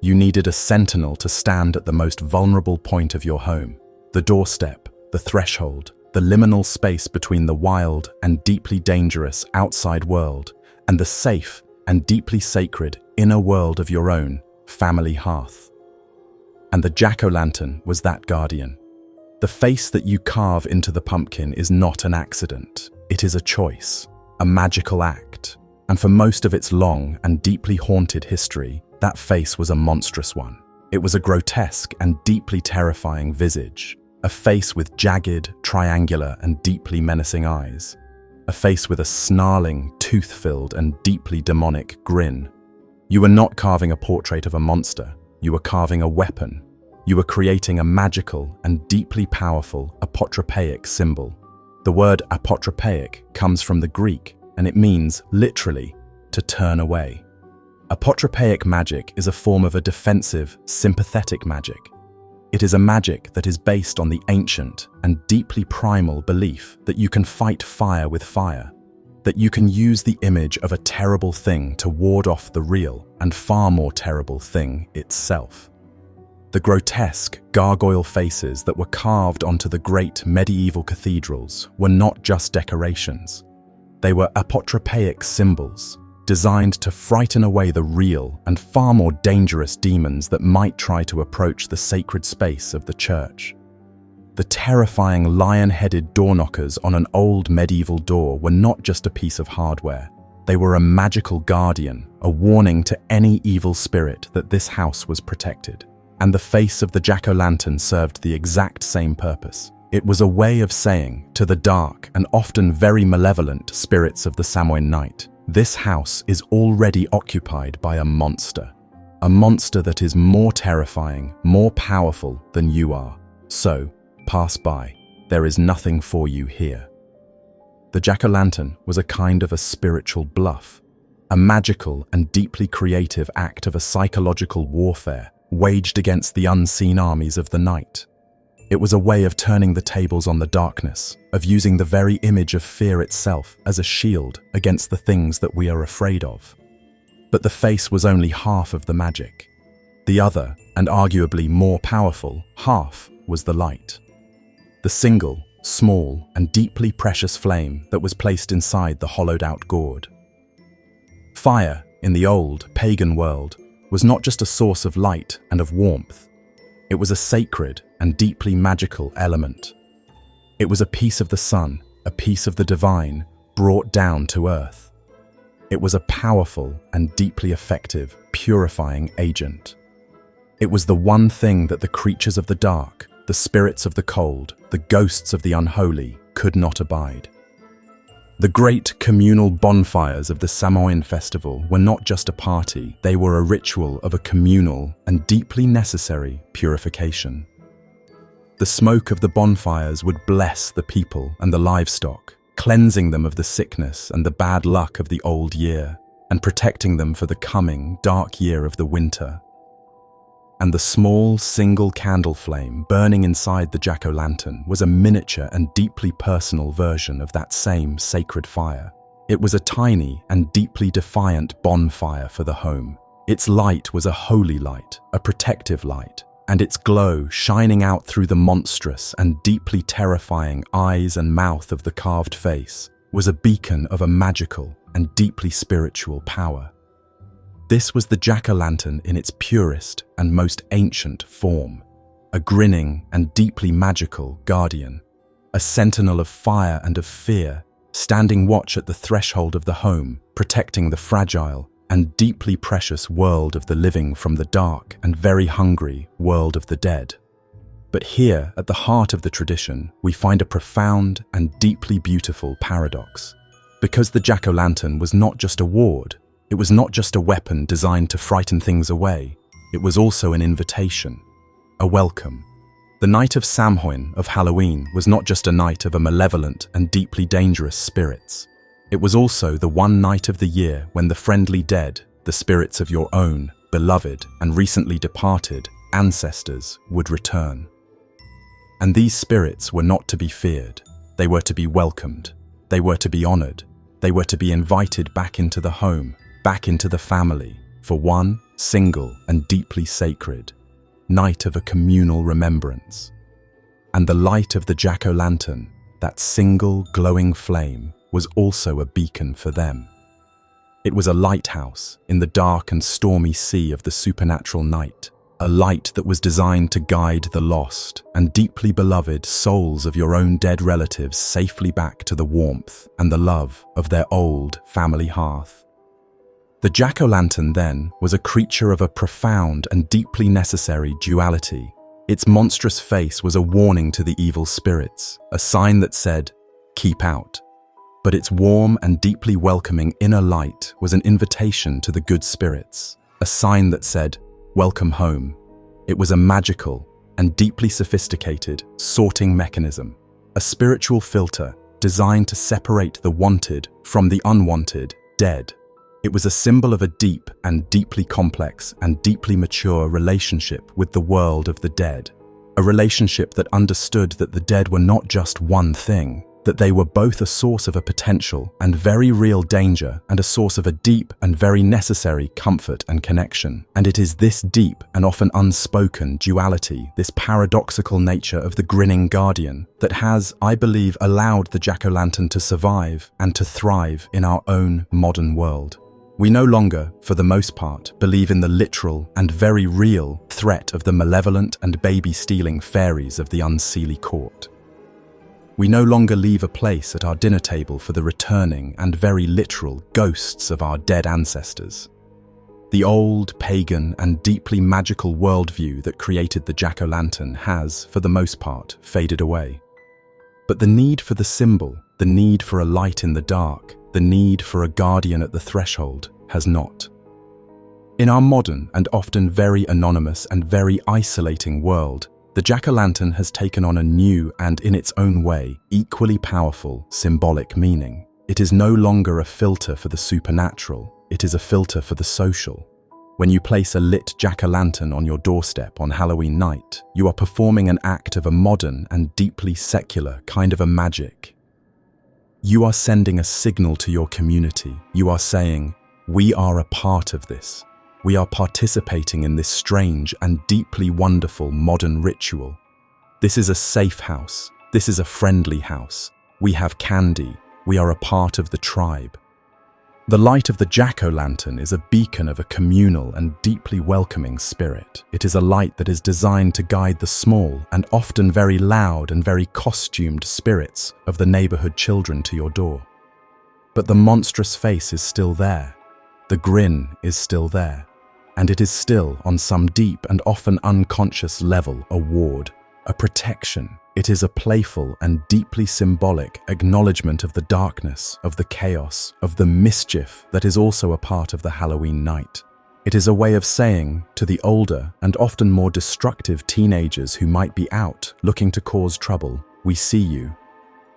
You needed a sentinel to stand at the most vulnerable point of your home, the doorstep, the threshold, the liminal space between the wild and deeply dangerous outside world and the safe and deeply sacred inner world of your own family hearth. And the jack-o'-lantern was that guardian. The face that you carve into the pumpkin is not an accident. It is a choice, a magical act. And for most of its long and deeply haunted history, that face was a monstrous one. It was a grotesque and deeply terrifying visage. A face with jagged, triangular, and deeply menacing eyes. A face with a snarling, tooth-filled, and deeply demonic grin. You were not carving a portrait of a monster. You were carving a weapon. You were creating a magical and deeply powerful apotropaic symbol. The word apotropaic comes from the Greek, and it means, literally, to turn away. Apotropaic magic is a form of a defensive, sympathetic magic. It is a magic that is based on the ancient and deeply primal belief that you can fight fire with fire, that you can use the image of a terrible thing to ward off the real and far more terrible thing itself. The grotesque, gargoyle faces that were carved onto the great medieval cathedrals were not just decorations. They were apotropaic symbols, designed to frighten away the real and far more dangerous demons that might try to approach the sacred space of the church. The terrifying lion-headed door knockers on an old medieval door were not just a piece of hardware. They were a magical guardian a warning to any evil spirit that this house was protected. And the face of the jack-o'-lantern served the exact same purpose. It was a way of saying to the dark and often very malevolent spirits of the Samhain night, this house is already occupied by a monster that is more terrifying, more powerful than you are. So, pass by. There is nothing for you here. The jack-o'-lantern was a kind of a spiritual bluff, a magical and deeply creative act of a psychological warfare waged against the unseen armies of the night. It was a way of turning the tables on the darkness, of using the very image of fear itself as a shield against the things that we are afraid of. But the face was only half of the magic. The other, and arguably more powerful, half was the light. The single, small, and deeply precious flame that was placed inside the hollowed-out gourd. Fire, in the old, pagan world, was not just a source of light and of warmth. It was a sacred and deeply magical element. It was a piece of the sun, a piece of the divine, brought down to earth. It was a powerful and deeply effective, purifying agent. It was the one thing that the creatures of the dark, the spirits of the cold, the ghosts of the unholy, could not abide. The great communal bonfires of the Samhain festival were not just a party, they were a ritual of a communal and deeply necessary purification. The smoke of the bonfires would bless the people and the livestock, cleansing them of the sickness and the bad luck of the old year, and protecting them for the coming dark year of the winter. And the small, single candle flame burning inside the jack-o'-lantern was a miniature and deeply personal version of that same sacred fire. It was a tiny and deeply defiant bonfire for the home. Its light was a holy light, a protective light, and its glow shining out through the monstrous and deeply terrifying eyes and mouth of the carved face was a beacon of a magical and deeply spiritual power. This was the jack-o'-lantern in its purest and most ancient form, a grinning and deeply magical guardian, a sentinel of fire and of fear, standing watch at the threshold of the home, protecting the fragile and deeply precious world of the living from the dark and very hungry world of the dead. But here, at the heart of the tradition, we find a profound and deeply beautiful paradox. Because the jack-o'-lantern was not just a ward, it was not just a weapon designed to frighten things away, it was also an invitation, a welcome. The night of Samhain, of Halloween, was not just a night of a malevolent and deeply dangerous spirits. It was also the one night of the year when the friendly dead, the spirits of your own, beloved and recently departed ancestors would return. And these spirits were not to be feared, they were to be welcomed, they were to be honored, they were to be invited back into the home, back into the family, for one single and deeply sacred night of a communal remembrance. And the light of the jack-o'-lantern, that single glowing flame, was also a beacon for them. It was a lighthouse in the dark and stormy sea of the supernatural night, a light that was designed to guide the lost and deeply beloved souls of your own dead relatives safely back to the warmth and the love of their old family hearth. The jack-o'-lantern, then, was a creature of a profound and deeply necessary duality. Its monstrous face was a warning to the evil spirits, a sign that said, "Keep out." But its warm and deeply welcoming inner light was an invitation to the good spirits, a sign that said, "Welcome home." It was a magical and deeply sophisticated sorting mechanism, a spiritual filter designed to separate the wanted from the unwanted dead. It was a symbol of a deep and deeply complex and deeply mature relationship with the world of the dead. A relationship that understood that the dead were not just one thing, that they were both a source of a potential and very real danger and a source of a deep and very necessary comfort and connection. And it is this deep and often unspoken duality, this paradoxical nature of the grinning guardian, that has, I believe, allowed the jack-o'-lantern to survive and to thrive in our own modern world. We no longer, for the most part, believe in the literal and very real threat of the malevolent and baby-stealing fairies of the unseelie court. We no longer leave a place at our dinner table for the returning and very literal ghosts of our dead ancestors. The old, pagan, and deeply magical worldview that created the jack-o'-lantern has, for the most part, faded away. But the need for the symbol, the need for a light in the dark, the need for a guardian at the threshold, has not. In our modern and often very anonymous and very isolating world, the jack-o'-lantern has taken on a new and, in its own way, equally powerful symbolic meaning. It is no longer a filter for the supernatural, it is a filter for the social. When you place a lit jack-o'-lantern on your doorstep on Halloween night, you are performing an act of a modern and deeply secular kind of a magic. You are sending a signal to your community. You are saying, we are a part of this. We are participating in this strange and deeply wonderful modern ritual. This is a safe house. This is a friendly house. We have candy. We are a part of the tribe. The light of the jack-o'-lantern is a beacon of a communal and deeply welcoming spirit. It is a light that is designed to guide the small and often very loud and very costumed spirits of the neighborhood children to your door. But the monstrous face is still there. The grin is still there. And it is still, on some deep and often unconscious level, a ward, a protection. It is a playful and deeply symbolic acknowledgement of the darkness, of the chaos, of the mischief that is also a part of the Halloween night. It is a way of saying to the older and often more destructive teenagers who might be out looking to cause trouble, we see you.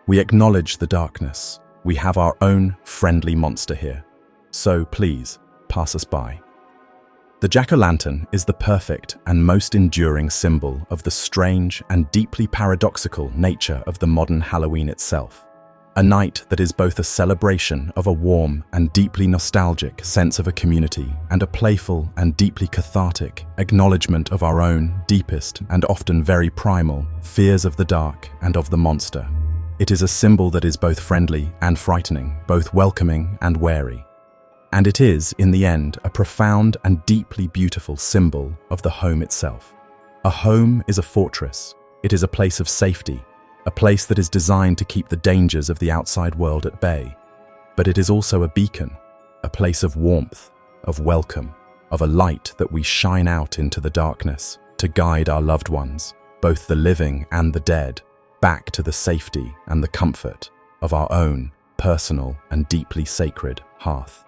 We acknowledge the darkness. We have our own friendly monster here. So please, pass us by. The jack-o'-lantern is the perfect and most enduring symbol of the strange and deeply paradoxical nature of the modern Halloween itself. A night that is both a celebration of a warm and deeply nostalgic sense of a community and a playful and deeply cathartic acknowledgement of our own deepest and often very primal fears of the dark and of the monster. It is a symbol that is both friendly and frightening, both welcoming and wary. And it is, in the end, a profound and deeply beautiful symbol of the home itself. A home is a fortress. It is a place of safety, a place that is designed to keep the dangers of the outside world at bay. But it is also a beacon, a place of warmth, of welcome, of a light that we shine out into the darkness to guide our loved ones, both the living and the dead, back to the safety and the comfort of our own personal and deeply sacred hearth.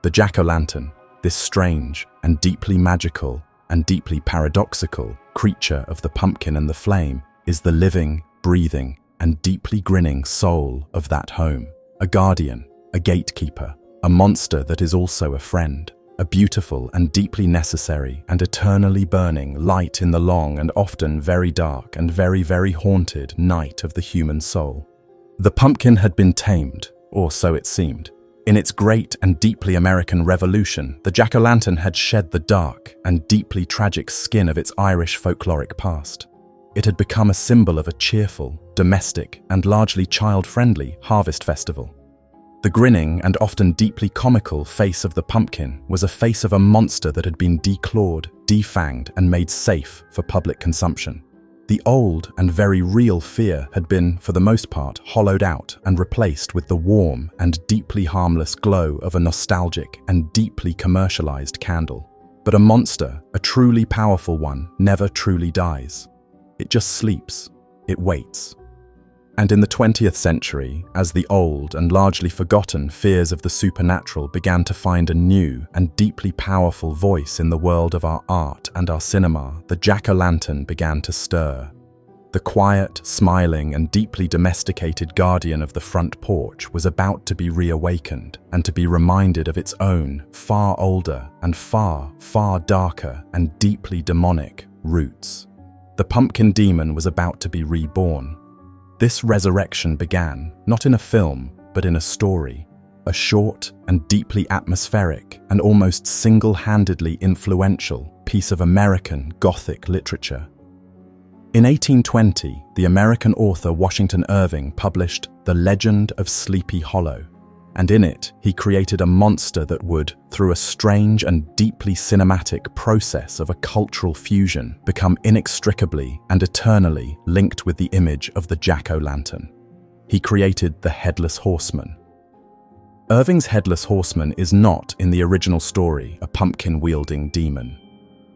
The jack-o'-lantern, this strange and deeply magical and deeply paradoxical creature of the pumpkin and the flame, is the living, breathing, and deeply grinning soul of that home. A guardian, a gatekeeper, a monster that is also a friend, a beautiful and deeply necessary and eternally burning light in the long and often very dark and very, very haunted night of the human soul. The pumpkin had been tamed, or so it seemed. In its great and deeply American revolution, the jack-o'-lantern had shed the dark and deeply tragic skin of its Irish folkloric past. It had become a symbol of a cheerful, domestic, and largely child-friendly harvest festival. The grinning and often deeply comical face of the pumpkin was a face of a monster that had been declawed, defanged, and made safe for public consumption. The old and very real fear had been, for the most part, hollowed out and replaced with the warm and deeply harmless glow of a nostalgic and deeply commercialized candle. But a monster, a truly powerful one, never truly dies. It just sleeps. It waits. And in the 20th century, as the old and largely forgotten fears of the supernatural began to find a new and deeply powerful voice in the world of our art and our cinema, the jack-o'-lantern began to stir. The quiet, smiling, and deeply domesticated guardian of the front porch was about to be reawakened and to be reminded of its own, far older and far, far darker and deeply demonic roots. The pumpkin demon was about to be reborn. This resurrection began, not in a film, but in a story, a short and deeply atmospheric and almost single-handedly influential piece of American Gothic literature. In 1820, the American author Washington Irving published The Legend of Sleepy Hollow, and in it he created a monster that would, through a strange and deeply cinematic process of a cultural fusion, become inextricably and eternally linked with the image of the jack-o'-lantern. He created the Headless Horseman. Irving's headless horseman is not, in the original story, a pumpkin-wielding demon.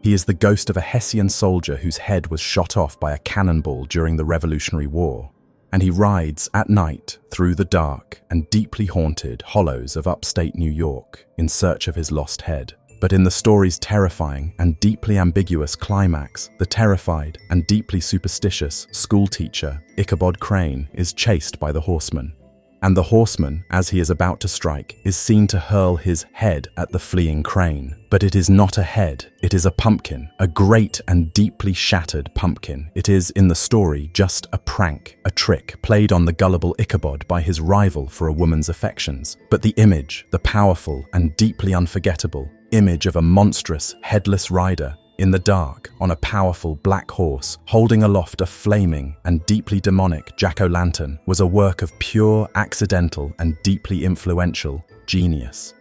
He is the ghost of a Hessian soldier whose head was shot off by a cannonball during the Revolutionary War, and he rides at night through the dark and deeply haunted hollows of upstate New York in search of his lost head. But in the story's terrifying and deeply ambiguous climax, the terrified and deeply superstitious schoolteacher Ichabod Crane is chased by the horseman. And the horseman, as he is about to strike, is seen to hurl his head at the fleeing Crane. But it is not a head, it is a pumpkin, a great and deeply shattered pumpkin. It is, in the story, just a prank, a trick played on the gullible Ichabod by his rival for a woman's affections. But the image, the powerful and deeply unforgettable image of a monstrous, headless rider in the dark, on a powerful black horse, holding aloft a flaming and deeply demonic jack-o'-lantern, was a work of pure, accidental, and deeply influential genius.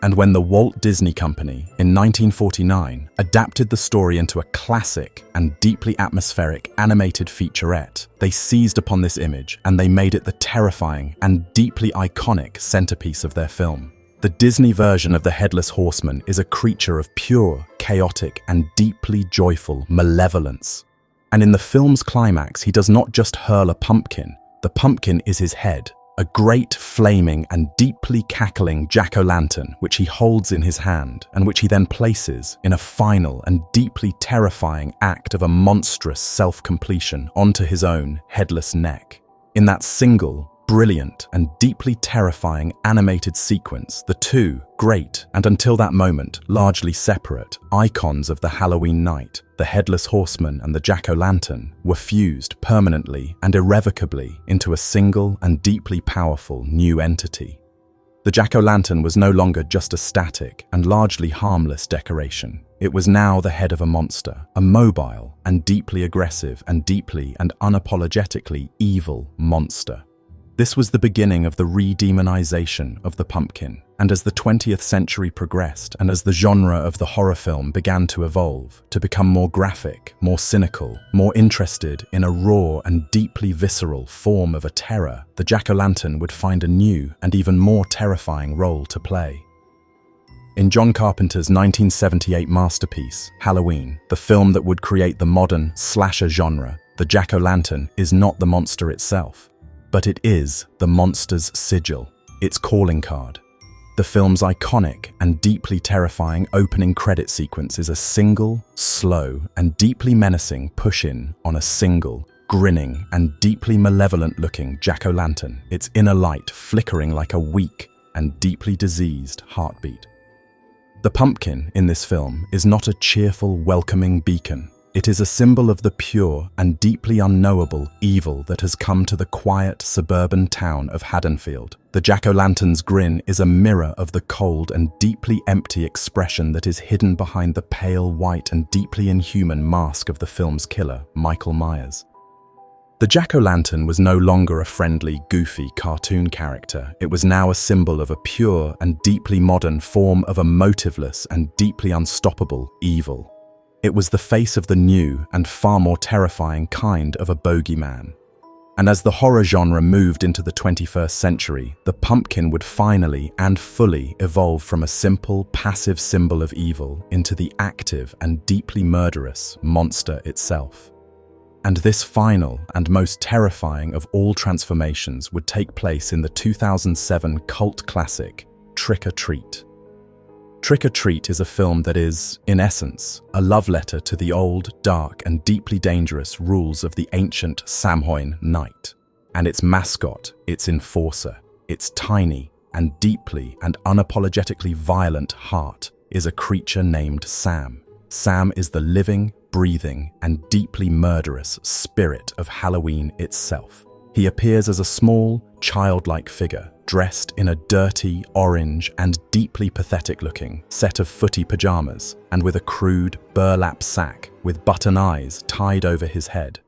And when the Walt Disney Company, in 1949, adapted the story into a classic and deeply atmospheric animated featurette, they seized upon this image and they made it the terrifying and deeply iconic centerpiece of their film. The Disney version of the Headless Horseman is a creature of pure, chaotic, and deeply joyful malevolence. And in the film's climax, he does not just hurl a pumpkin. The pumpkin is his head, a great, flaming, and deeply cackling jack-o'-lantern which he holds in his hand and which he then places in a final and deeply terrifying act of a monstrous self-completion onto his own headless neck. In that single, brilliant and deeply terrifying animated sequence, the two great, and until that moment, largely separate, icons of the Halloween night, the Headless Horseman and the Jack-o'-lantern, were fused permanently and irrevocably into a single and deeply powerful new entity. The Jack-o'-lantern was no longer just a static and largely harmless decoration. It was now the head of a monster, a mobile and deeply aggressive and deeply and unapologetically evil monster. This was the beginning of the re-demonization of the pumpkin, and as the 20th century progressed and as the genre of the horror film began to evolve, to become more graphic, more cynical, more interested in a raw and deeply visceral form of a terror, the jack-o'-lantern would find a new and even more terrifying role to play. In John Carpenter's 1978 masterpiece, Halloween, the film that would create the modern slasher genre, the jack-o'-lantern is not the monster itself. But it is the monster's sigil, its calling card. The film's iconic and deeply terrifying opening credit sequence is a single, slow, and deeply menacing push-in on a single, grinning, and deeply malevolent-looking jack-o'-lantern, its inner light flickering like a weak and deeply diseased heartbeat. The pumpkin in this film is not a cheerful, welcoming beacon. It is a symbol of the pure and deeply unknowable evil that has come to the quiet suburban town of Haddonfield. The jack-o'-lantern's grin is a mirror of the cold and deeply empty expression that is hidden behind the pale white and deeply inhuman mask of the film's killer, Michael Myers. The jack-o'-lantern was no longer a friendly, goofy cartoon character. It was now a symbol of a pure and deeply modern form of a motiveless and deeply unstoppable evil. It was the face of the new and far more terrifying kind of a bogeyman. And as the horror genre moved into the 21st century, the pumpkin would finally and fully evolve from a simple, passive symbol of evil into the active and deeply murderous monster itself. And this final and most terrifying of all transformations would take place in the 2007 cult classic, Trick or Treat. Trick or Treat is a film that is, in essence, a love letter to the old, dark, and deeply dangerous rules of the ancient Samhain night. And its mascot, its enforcer, its tiny and deeply and unapologetically violent heart is a creature named Sam. Sam is the living, breathing, and deeply murderous spirit of Halloween itself. He appears as a small, childlike figure, dressed in a dirty, orange, and deeply pathetic-looking set of footy pajamas, and with a crude burlap sack with button eyes tied over his head.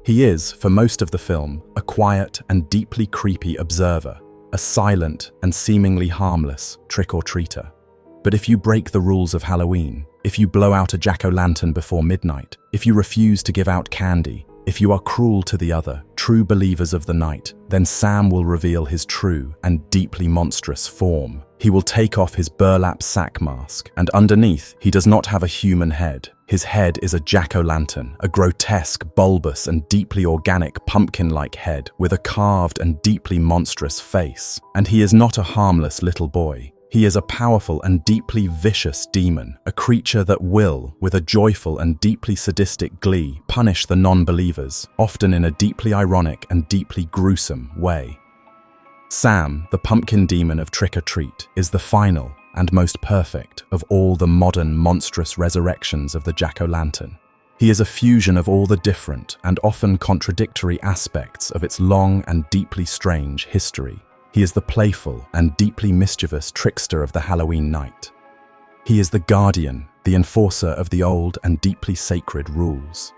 He is, for most of the film, a quiet and deeply creepy observer, a silent and seemingly harmless trick-or-treater. But if you break the rules of Halloween, if you blow out a jack-o'-lantern before midnight, if you refuse to give out candy, If you are cruel to the other, true believers of the night, then Sam will reveal his true and deeply monstrous form. He will take off his burlap sack mask, and underneath, he does not have a human head. His head is a jack-o'-lantern, a grotesque, bulbous, and deeply organic pumpkin-like head with a carved and deeply monstrous face. And he is not a harmless little boy. He is a powerful and deeply vicious demon, a creature that will, with a joyful and deeply sadistic glee, punish the non-believers, often in a deeply ironic and deeply gruesome way. Sam, the pumpkin demon of trick-or-treat, is the final and most perfect of all the modern monstrous resurrections of the jack-o'-lantern. He is a fusion of all the different and often contradictory aspects of its long and deeply strange history. He is the playful and deeply mischievous trickster of the Halloween night. He is the guardian, the enforcer of the old and deeply sacred rules.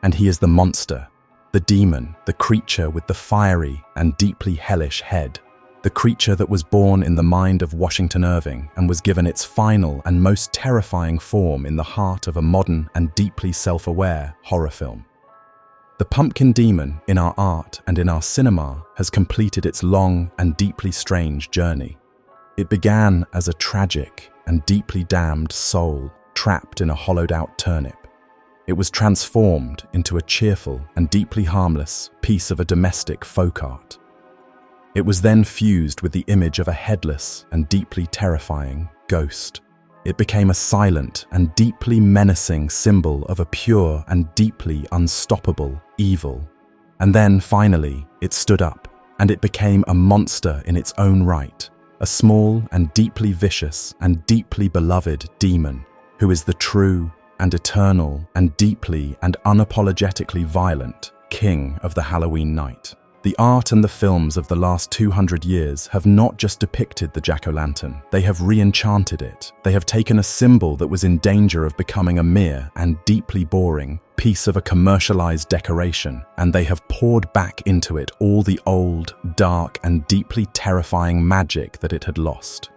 And he is the monster, the demon, the creature with the fiery and deeply hellish head, the creature that was born in the mind of Washington Irving and was given its final and most terrifying form in the heart of a modern and deeply self-aware horror film. The pumpkin demon, in our art and in our cinema, has completed its long and deeply strange journey. It began as a tragic and deeply damned soul trapped in a hollowed-out turnip. It was transformed into a cheerful and deeply harmless piece of a domestic folk art. It was then fused with the image of a headless and deeply terrifying ghost. It became a silent and deeply menacing symbol of a pure and deeply unstoppable evil. And then, finally, it stood up, and it became a monster in its own right, a small and deeply vicious and deeply beloved demon, who is the true and eternal and deeply and unapologetically violent king of the Halloween night. The art and the films of the last 200 years have not just depicted the jack-o'-lantern, they have re-enchanted it. They have taken a symbol that was in danger of becoming a mere and deeply boring piece of a commercialized decoration, and they have poured back into it all the old, dark, and deeply terrifying magic that it had lost.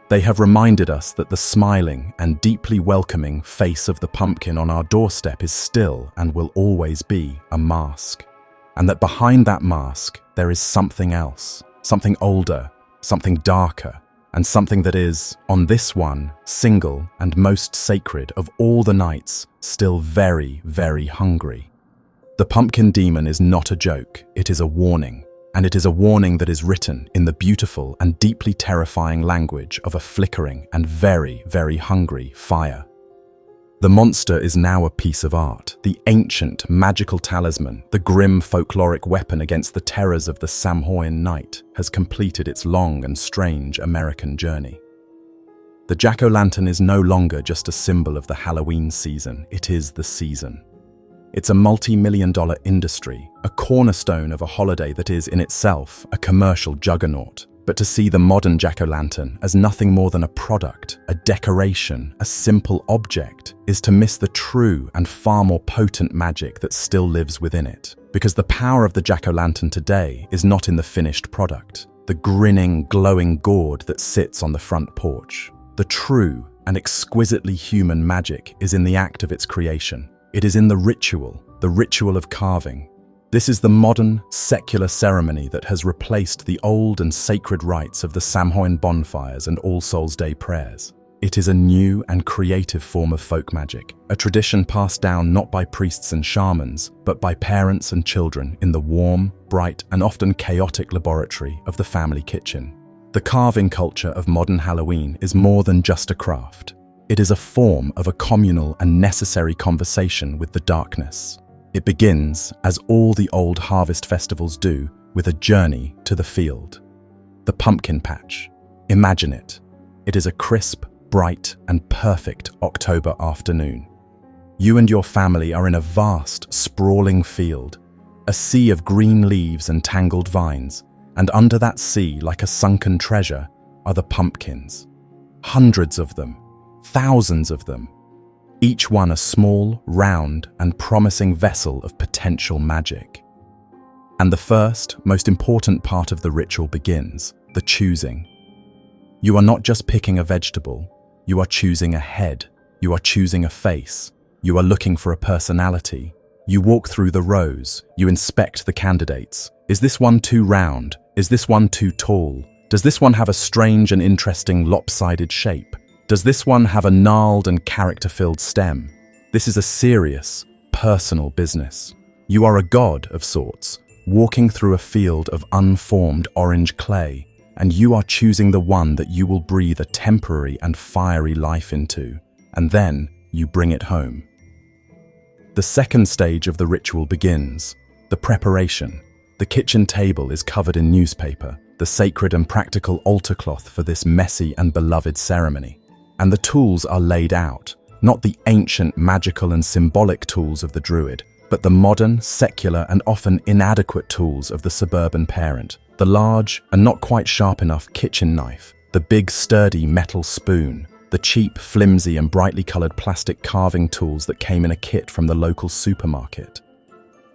They have reminded us that the smiling and deeply welcoming face of the pumpkin on our doorstep is still and will always be a mask. And that behind that mask, there is something else, something older, something darker, and something that is, on this one, single and most sacred of all the nights, still very, very hungry. The pumpkin demon is not a joke, it is a warning, and it is a warning that is written in the beautiful and deeply terrifying language of a flickering and very, very hungry fire. The monster is now a piece of art, the ancient magical talisman, the grim folkloric weapon against the terrors of the Samhain night, has completed its long and strange American journey. The jack-o'-lantern is no longer just a symbol of the Halloween season, it is the season. It's a multi-million-dollar industry, a cornerstone of a holiday that is in itself a commercial juggernaut. But to see the modern jack-o'-lantern as nothing more than a product, a decoration, a simple object, is to miss the true and far more potent magic that still lives within it. Because the power of the jack-o'-lantern today is not in the finished product, the grinning, glowing gourd that sits on the front porch. The true and exquisitely human magic is in the act of its creation. It is in the ritual of carving. This is the modern, secular ceremony that has replaced the old and sacred rites of the Samhain bonfires and All Souls' Day prayers. It is a new and creative form of folk magic, a tradition passed down not by priests and shamans, but by parents and children in the warm, bright, and often chaotic laboratory of the family kitchen. The carving culture of modern Halloween is more than just a craft. It is a form of a communal and necessary conversation with the darkness. It begins, as all the old harvest festivals do, with a journey to the field. The pumpkin patch. Imagine it. It is a crisp, bright, and perfect October afternoon. You and your family are in a vast, sprawling field, a sea of green leaves and tangled vines, and under that sea, like a sunken treasure, are the pumpkins. Hundreds of them, thousands of them. Each one a small, round, and promising vessel of potential magic. And the first, most important part of the ritual begins, the choosing. You are not just picking a vegetable, you are choosing a head, you are choosing a face, you are looking for a personality, You walk through the rows, you inspect the candidates. Is this one too round? Is this one too tall? Does this one have a strange and interesting lopsided shape? Does this one have a gnarled and character-filled stem? This is a serious, personal business. You are a god of sorts, walking through a field of unformed orange clay, and you are choosing the one that you will breathe a temporary and fiery life into, and then you bring it home. The second stage of the ritual begins, the preparation. The kitchen table is covered in newspaper, the sacred and practical altar cloth for this messy and beloved ceremony. And the tools are laid out, not the ancient magical and symbolic tools of the druid, but the modern, secular and often inadequate tools of the suburban parent. The large and not quite sharp enough kitchen knife, the big sturdy metal spoon, the cheap, flimsy and brightly colored plastic carving tools that came in a kit from the local supermarket.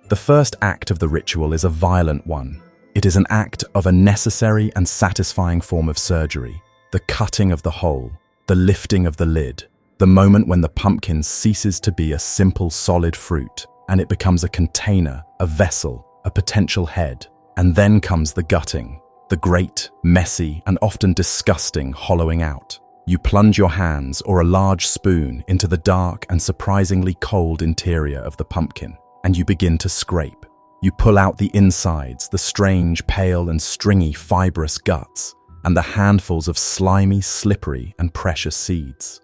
The first act of the ritual is a violent one. It is an act of a necessary and satisfying form of surgery, the cutting of the hole, the lifting of the lid, the moment when the pumpkin ceases to be a simple solid fruit and it becomes a container, a vessel, a potential head. And then comes the gutting, the great, messy and often disgusting hollowing out. You plunge your hands or a large spoon into the dark and surprisingly cold interior of the pumpkin, and you begin to scrape. You pull out the insides, the strange, pale and stringy fibrous guts, and the handfuls of slimy, slippery and precious seeds.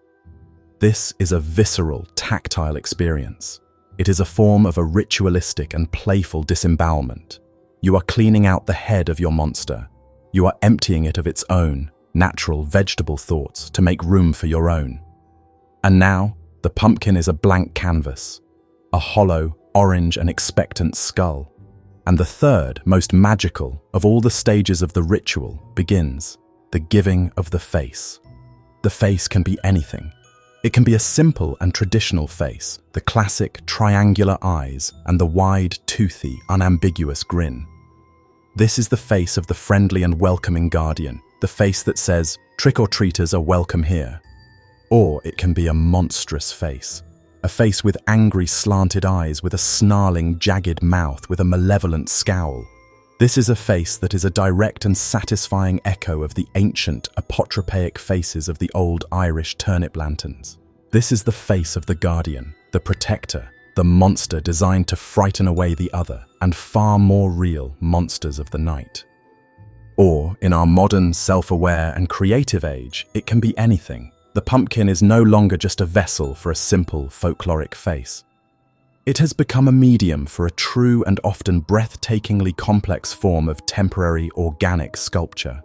This is a visceral, tactile experience. It is a form of a ritualistic and playful disembowelment. You are cleaning out the head of your monster. You are emptying it of its own, natural, vegetable thoughts to make room for your own. And now, the pumpkin is a blank canvas, a hollow, orange and expectant skull. And the third, most magical of all the stages of the ritual begins, the giving of the face. The face can be anything. It can be a simple and traditional face, the classic triangular eyes and the wide, toothy, unambiguous grin. This is the face of the friendly and welcoming guardian, the face that says, trick-or-treaters are welcome here. Or it can be a monstrous face, a face with angry, slanted eyes, with a snarling, jagged mouth, with a malevolent scowl. This is a face that is a direct and satisfying echo of the ancient, apotropaic faces of the old Irish turnip lanterns. This is the face of the guardian, the protector, the monster designed to frighten away the other and far more real monsters of the night. Or, in our modern, self-aware and creative age, it can be anything. The pumpkin is no longer just a vessel for a simple, folkloric face. It has become a medium for a true and often breathtakingly complex form of temporary, organic sculpture.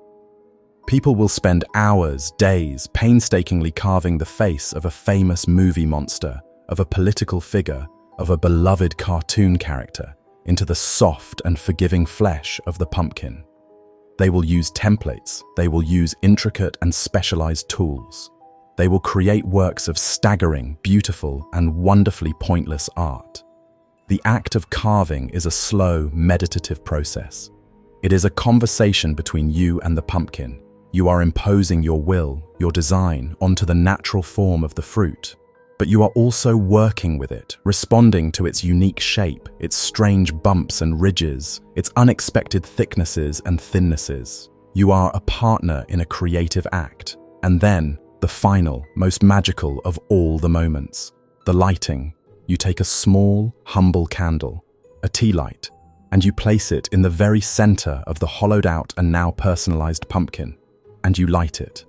People will spend hours, days, painstakingly carving the face of a famous movie monster, of a political figure, of a beloved cartoon character, into the soft and forgiving flesh of the pumpkin. They will use templates, they will use intricate and specialized tools. They will create works of staggering, beautiful, and wonderfully pointless art. The act of carving is a slow, meditative process. It is a conversation between you and the pumpkin. You are imposing your will, your design, onto the natural form of the fruit. But you are also working with it, responding to its unique shape, its strange bumps and ridges, its unexpected thicknesses and thinnesses. You are a partner in a creative act. And then, the final, most magical of all the moments, the lighting. You take a small, humble candle, a tea light, and you place it in the very center of the hollowed out and now personalized pumpkin, and you light it.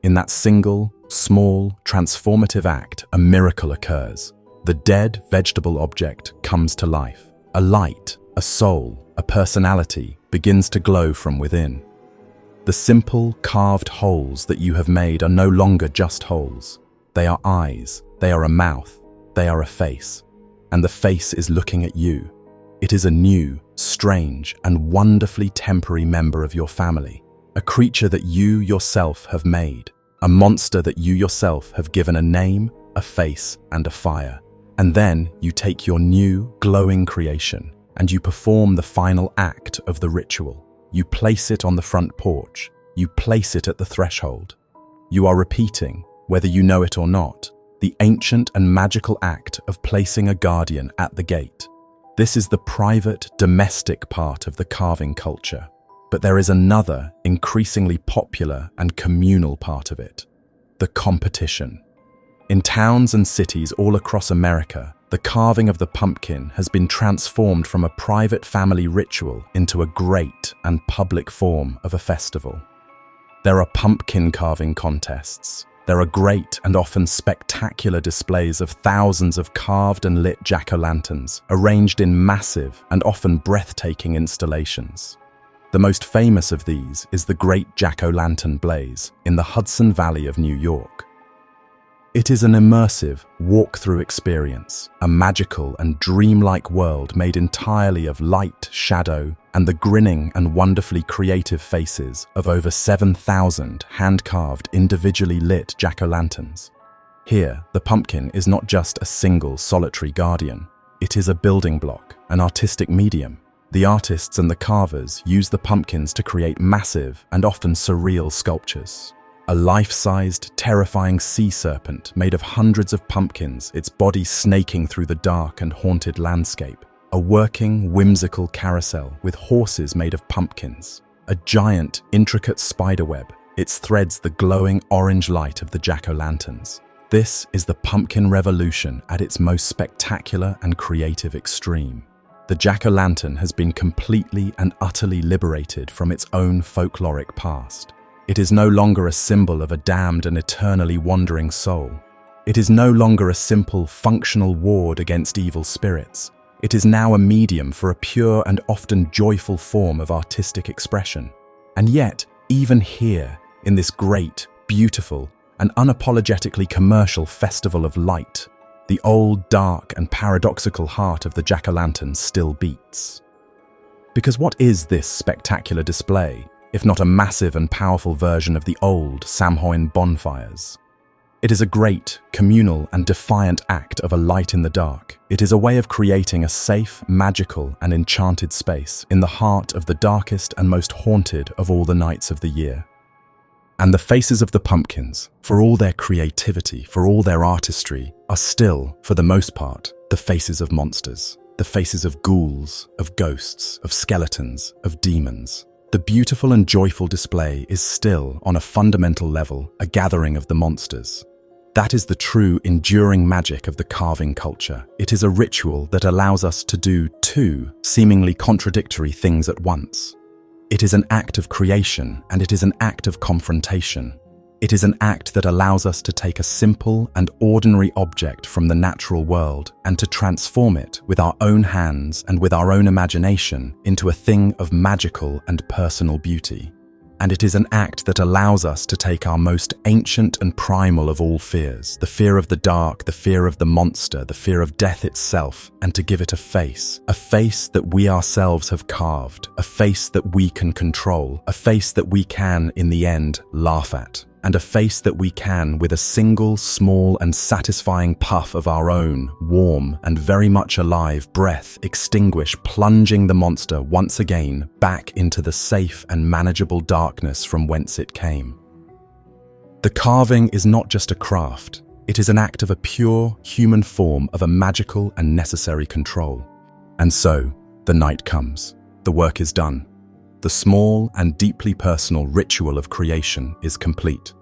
In that single, small, transformative act, a miracle occurs. The dead vegetable object comes to life. A light, a soul, a personality begins to glow from within. The simple, carved holes that you have made are no longer just holes. They are eyes, they are a mouth, they are a face. And the face is looking at you. It is a new, strange, and wonderfully temporary member of your family. A creature that you yourself have made. A monster that you yourself have given a name, a face, and a fire. And then you take your new, glowing creation, and you perform the final act of the ritual. You place it on the front porch. You place it at the threshold. You are repeating, whether you know it or not, the ancient and magical act of placing a guardian at the gate. This is the private, domestic part of the carving culture. But there is another, increasingly popular and communal part of it: the competition. In towns and cities all across America, the carving of the pumpkin has been transformed from a private family ritual into a great and public form of a festival. There are pumpkin carving contests. There are great and often spectacular displays of thousands of carved and lit jack-o'-lanterns, arranged in massive and often breathtaking installations. The most famous of these is the Great Jack-o'-lantern Blaze in the Hudson Valley of New York. It is an immersive, walk-through experience, a magical and dreamlike world made entirely of light, shadow, and the grinning and wonderfully creative faces of over 7,000 hand-carved, individually lit jack-o'-lanterns. Here, the pumpkin is not just a single, solitary guardian. It is a building block, an artistic medium. The artists and the carvers use the pumpkins to create massive and often surreal sculptures. A life-sized, terrifying sea serpent made of hundreds of pumpkins, its body snaking through the dark and haunted landscape. A working, whimsical carousel with horses made of pumpkins. A giant, intricate spiderweb. Its threads the glowing orange light of the jack-o'-lanterns. This is the pumpkin revolution at its most spectacular and creative extreme. The jack-o'-lantern has been completely and utterly liberated from its own folkloric past. It is no longer a symbol of a damned and eternally wandering soul. It is no longer a simple, functional ward against evil spirits. It is now a medium for a pure and often joyful form of artistic expression. And yet, even here, in this great, beautiful, and unapologetically commercial festival of light, the old, dark, and paradoxical heart of the jack-o'-lantern still beats. Because what is this spectacular display, if not a massive and powerful version of the old Samhain bonfires? It is a great, communal, and defiant act of a light in the dark. It is a way of creating a safe, magical, and enchanted space in the heart of the darkest and most haunted of all the nights of the year. And the faces of the pumpkins, for all their creativity, for all their artistry, are still, for the most part, the faces of monsters. The faces of ghouls, of ghosts, of skeletons, of demons. The beautiful and joyful display is still, on a fundamental level, a gathering of the monsters. That is the true, enduring magic of the carving culture. It is a ritual that allows us to do two seemingly contradictory things at once. It is an act of creation, and it is an act of confrontation. It is an act that allows us to take a simple and ordinary object from the natural world and to transform it with our own hands and with our own imagination into a thing of magical and personal beauty. And it is an act that allows us to take our most ancient and primal of all fears, the fear of the dark, the fear of the monster, the fear of death itself, and to give it a face that we ourselves have carved, a face that we can control, a face that we can, in the end, laugh at, and a face that we can, with a single, small and satisfying puff of our own, warm and very much alive breath, extinguish, plunging the monster once again back into the safe and manageable darkness from whence it came. The carving is not just a craft, it is an act of a pure, human form of a magical and necessary control. And so, the night comes. The work is done. The small and deeply personal ritual of creation is complete.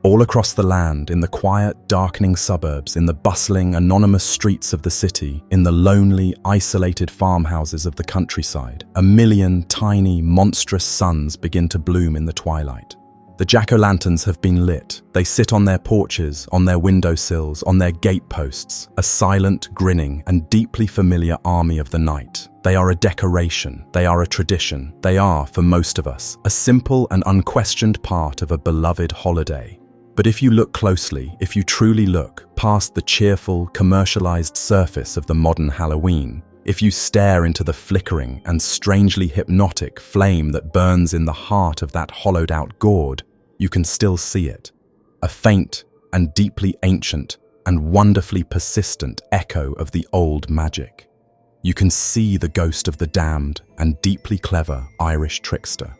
All across the land, in the quiet, darkening suburbs, in the bustling, anonymous streets of the city, in the lonely, isolated farmhouses of the countryside, a million tiny, monstrous suns begin to bloom in the twilight. The jack-o'-lanterns have been lit. They sit on their porches, on their windowsills, on their gateposts, a silent, grinning, and deeply familiar army of the night. They are a decoration. They are a tradition. They are, for most of us, a simple and unquestioned part of a beloved holiday. But if you look closely, if you truly look past the cheerful, commercialized surface of the modern Halloween, if you stare into the flickering and strangely hypnotic flame that burns in the heart of that hollowed-out gourd, you can still see it. A faint and deeply ancient and wonderfully persistent echo of the old magic. You can see the ghost of the damned and deeply clever Irish trickster.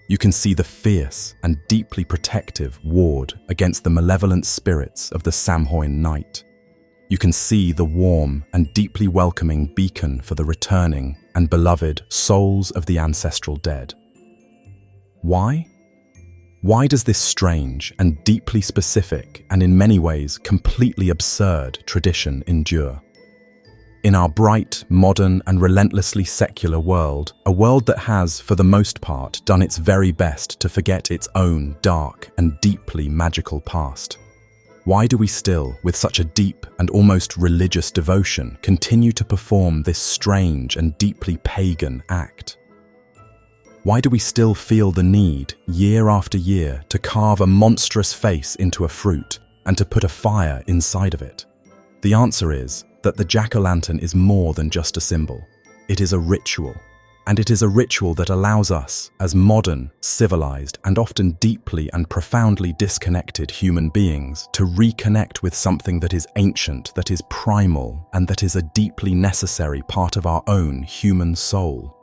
You can see the fierce and deeply protective ward against the malevolent spirits of the Samhain night. You can see the warm and deeply welcoming beacon for the returning and beloved souls of the ancestral dead. Why? Why does this strange and deeply specific and in many ways completely absurd tradition endure? In our bright, modern and relentlessly secular world, a world that has, for the most part, done its very best to forget its own dark and deeply magical past, why do we still, with such a deep and almost religious devotion, continue to perform this strange and deeply pagan act? Why do we still feel the need, year after year, to carve a monstrous face into a fruit and to put a fire inside of it? The answer is that the jack-o'-lantern is more than just a symbol. It is a ritual. And it is a ritual that allows us, as modern, civilized, and often deeply and profoundly disconnected human beings, to reconnect with something that is ancient, that is primal, and that is a deeply necessary part of our own human soul.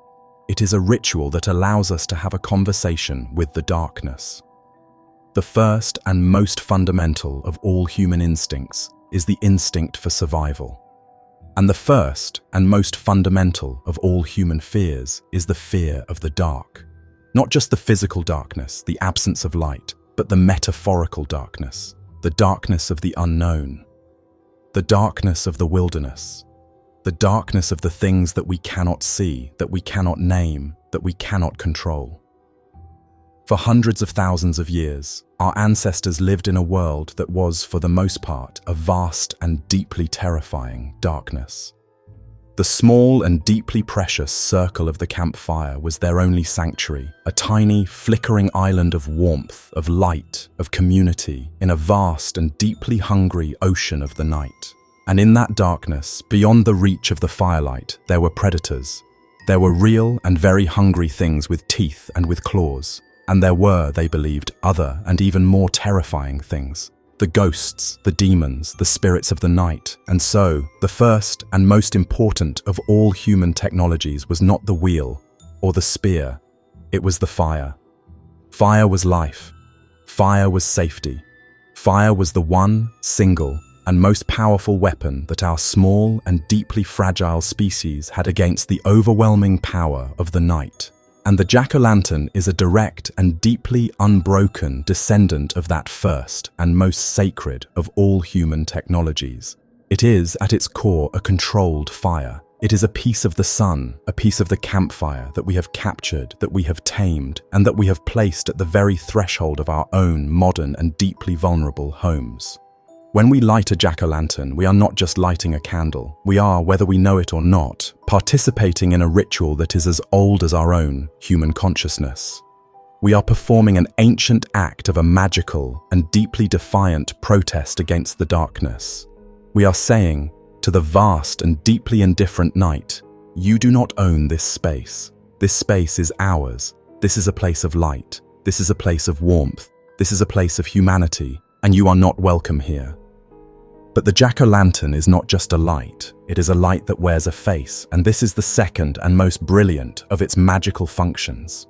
It is a ritual that allows us to have a conversation with the darkness. The first and most fundamental of all human instincts is the instinct for survival. And the first and most fundamental of all human fears is the fear of the dark. Not just the physical darkness, the absence of light, but the metaphorical darkness, the darkness of the unknown, the darkness of the wilderness, the darkness of the things that we cannot see, that we cannot name, that we cannot control. For hundreds of thousands of years, our ancestors lived in a world that was, for the most part, a vast and deeply terrifying darkness. The small and deeply precious circle of the campfire was their only sanctuary, a tiny, flickering island of warmth, of light, of community, in a vast and deeply hungry ocean of the night. And in that darkness, beyond the reach of the firelight, there were predators. There were real and very hungry things with teeth and with claws. And there were, they believed, other and even more terrifying things. The ghosts, the demons, the spirits of the night. And so, the first and most important of all human technologies was not the wheel or the spear, it was the fire. Fire was life. Fire was safety. Fire was the one, single, and most powerful weapon that our small and deeply fragile species had against the overwhelming power of the night. And the jack-o'-lantern is a direct and deeply unbroken descendant of that first and most sacred of all human technologies. It is, at its core, a controlled fire. It is a piece of the sun, a piece of the campfire that we have captured, that we have tamed, and that we have placed at the very threshold of our own modern and deeply vulnerable homes. When we light a jack-o'-lantern, we are not just lighting a candle. We are, whether we know it or not, participating in a ritual that is as old as our own human consciousness. We are performing an ancient act of a magical and deeply defiant protest against the darkness. We are saying, to the vast and deeply indifferent night, you do not own this space. This space is ours. This is a place of light. This is a place of warmth. This is a place of humanity, and you are not welcome here. But the jack-o'-lantern is not just a light, it is a light that wears a face, and this is the second and most brilliant of its magical functions.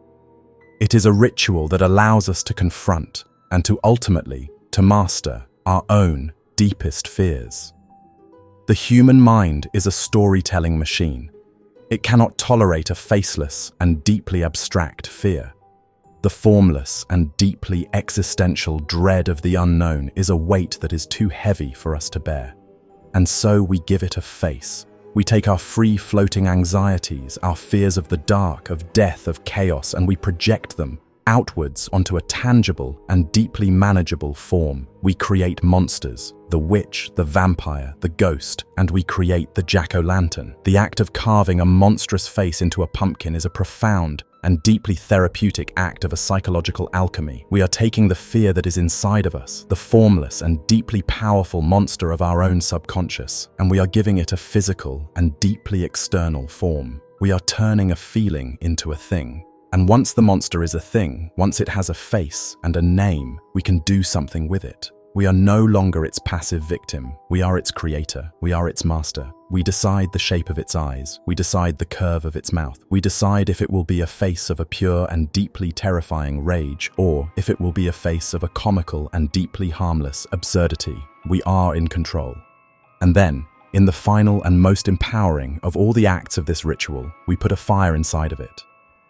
It is a ritual that allows us to confront and to ultimately to master our own deepest fears. The human mind is a storytelling machine. It cannot tolerate a faceless and deeply abstract fear. The formless and deeply existential dread of the unknown is a weight that is too heavy for us to bear. And so we give it a face. We take our free-floating anxieties, our fears of the dark, of death, of chaos, and we project them outwards onto a tangible and deeply manageable form. We create monsters, the witch, the vampire, the ghost, and we create the jack-o'-lantern. The act of carving a monstrous face into a pumpkin is a profound and deeply therapeutic act of a psychological alchemy. We are taking the fear that is inside of us, the formless and deeply powerful monster of our own subconscious, and we are giving it a physical and deeply external form. We are turning a feeling into a thing. And once the monster is a thing, once it has a face and a name, we can do something with it. We are no longer its passive victim. We are its creator. We are its master. We decide the shape of its eyes. We decide the curve of its mouth. We decide if it will be a face of a pure and deeply terrifying rage, or if it will be a face of a comical and deeply harmless absurdity. We are in control. And then, in the final and most empowering of all the acts of this ritual, we put a fire inside of it.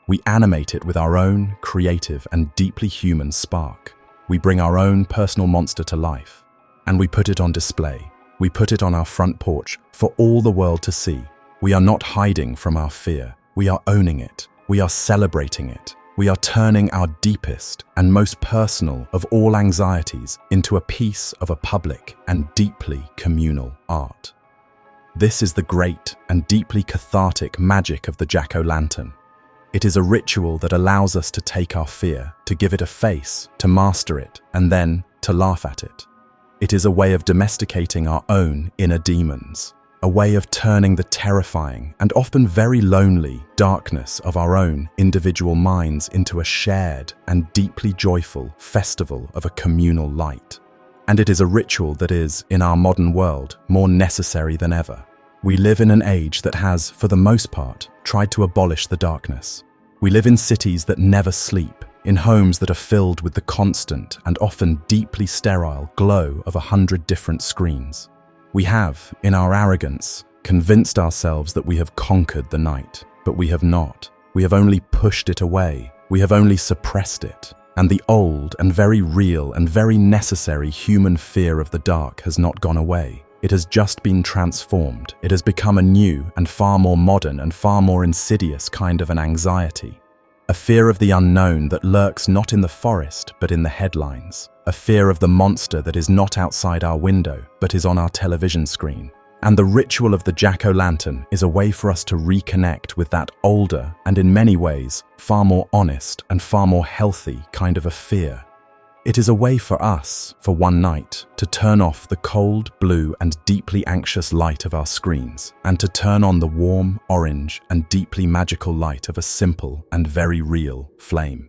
We animate it with our own creative and deeply human spark. We bring our own personal monster to life, and we put it on display. We put it on our front porch for all the world to see. We are not hiding from our fear. We are owning it. We are celebrating it. We are turning our deepest and most personal of all anxieties into a piece of a public and deeply communal art. This is the great and deeply cathartic magic of the jack-o'-lantern. It is a ritual that allows us to take our fear, to give it a face, to master it, and then to laugh at it. It is a way of domesticating our own inner demons, a way of turning the terrifying and often very lonely darkness of our own individual minds into a shared and deeply joyful festival of a communal light. And it is a ritual that is, in our modern world, more necessary than ever. We live in an age that has, for the most part, tried to abolish the darkness. We live in cities that never sleep, in homes that are filled with the constant and often deeply sterile glow of 100 different screens. We have, in our arrogance, convinced ourselves that we have conquered the night, but we have not. We have only pushed it away. We have only suppressed it. And the old and very real and very necessary human fear of the dark has not gone away. It has just been transformed. It has become a new and far more modern and far more insidious kind of an anxiety. A fear of the unknown that lurks not in the forest, but in the headlines. A fear of the monster that is not outside our window, but is on our television screen. And the ritual of the jack-o'-lantern is a way for us to reconnect with that older and in many ways far more honest and far more healthy kind of a fear. It is a way for us, for one night, to turn off the cold, blue and deeply anxious light of our screens and to turn on the warm, orange and deeply magical light of a simple and very real flame.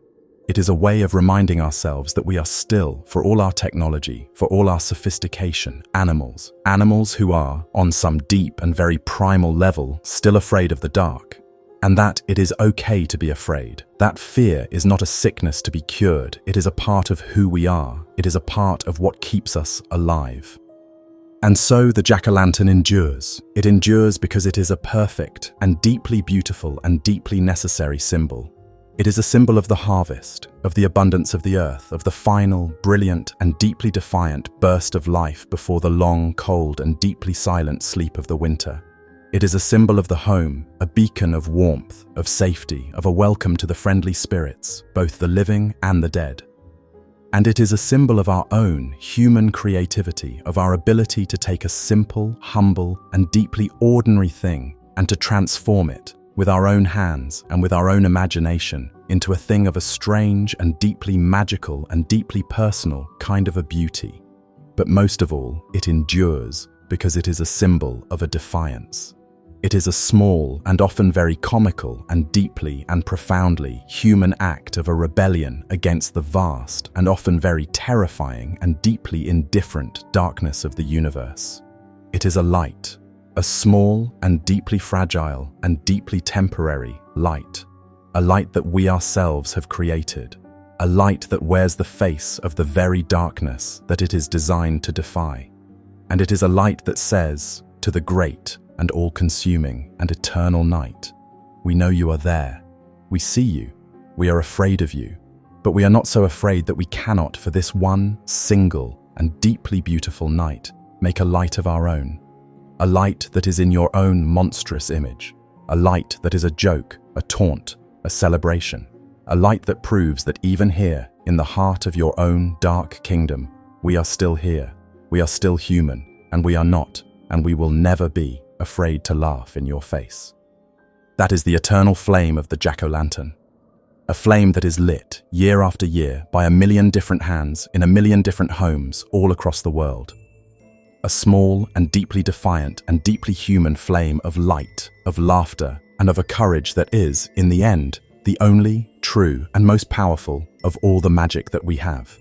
It is a way of reminding ourselves that we are still, for all our technology, for all our sophistication, animals who are, on some deep and very primal level, still afraid of the dark. And that it is okay to be afraid. That fear is not a sickness to be cured. It is a part of who we are. It is a part of what keeps us alive. And so the jack-o'-lantern endures. It endures because it is a perfect and deeply beautiful and deeply necessary symbol. It is a symbol of the harvest, of the abundance of the earth, of the final, brilliant and deeply defiant burst of life before the long, cold and deeply silent sleep of the winter. It is a symbol of the home, a beacon of warmth, of safety, of a welcome to the friendly spirits, both the living and the dead. And it is a symbol of our own human creativity, of our ability to take a simple, humble, and deeply ordinary thing and to transform it, with our own hands and with our own imagination, into a thing of a strange and deeply magical and deeply personal kind of a beauty. But most of all, it endures because it is a symbol of a defiance. It is a small and often very comical and deeply and profoundly human act of a rebellion against the vast and often very terrifying and deeply indifferent darkness of the universe. It is a light, a small and deeply fragile and deeply temporary light, a light that we ourselves have created, a light that wears the face of the very darkness that it is designed to defy. And it is a light that says, to the great and all-consuming and eternal night, we know you are there, we see you, we are afraid of you, but we are not so afraid that we cannot, for this one single and deeply beautiful night, make a light of our own, a light that is in your own monstrous image, a light that is a joke, a taunt, a celebration, a light that proves that even here, in the heart of your own dark kingdom, we are still here, we are still human, and we are not, and we will never be, afraid to laugh in your face. That is the eternal flame of the jack-o'-lantern. A flame that is lit, year after year, by a million different hands in a million different homes all across the world. A small and deeply defiant and deeply human flame of light, of laughter, and of a courage that is, in the end, the only, true, and most powerful of all the magic that we have.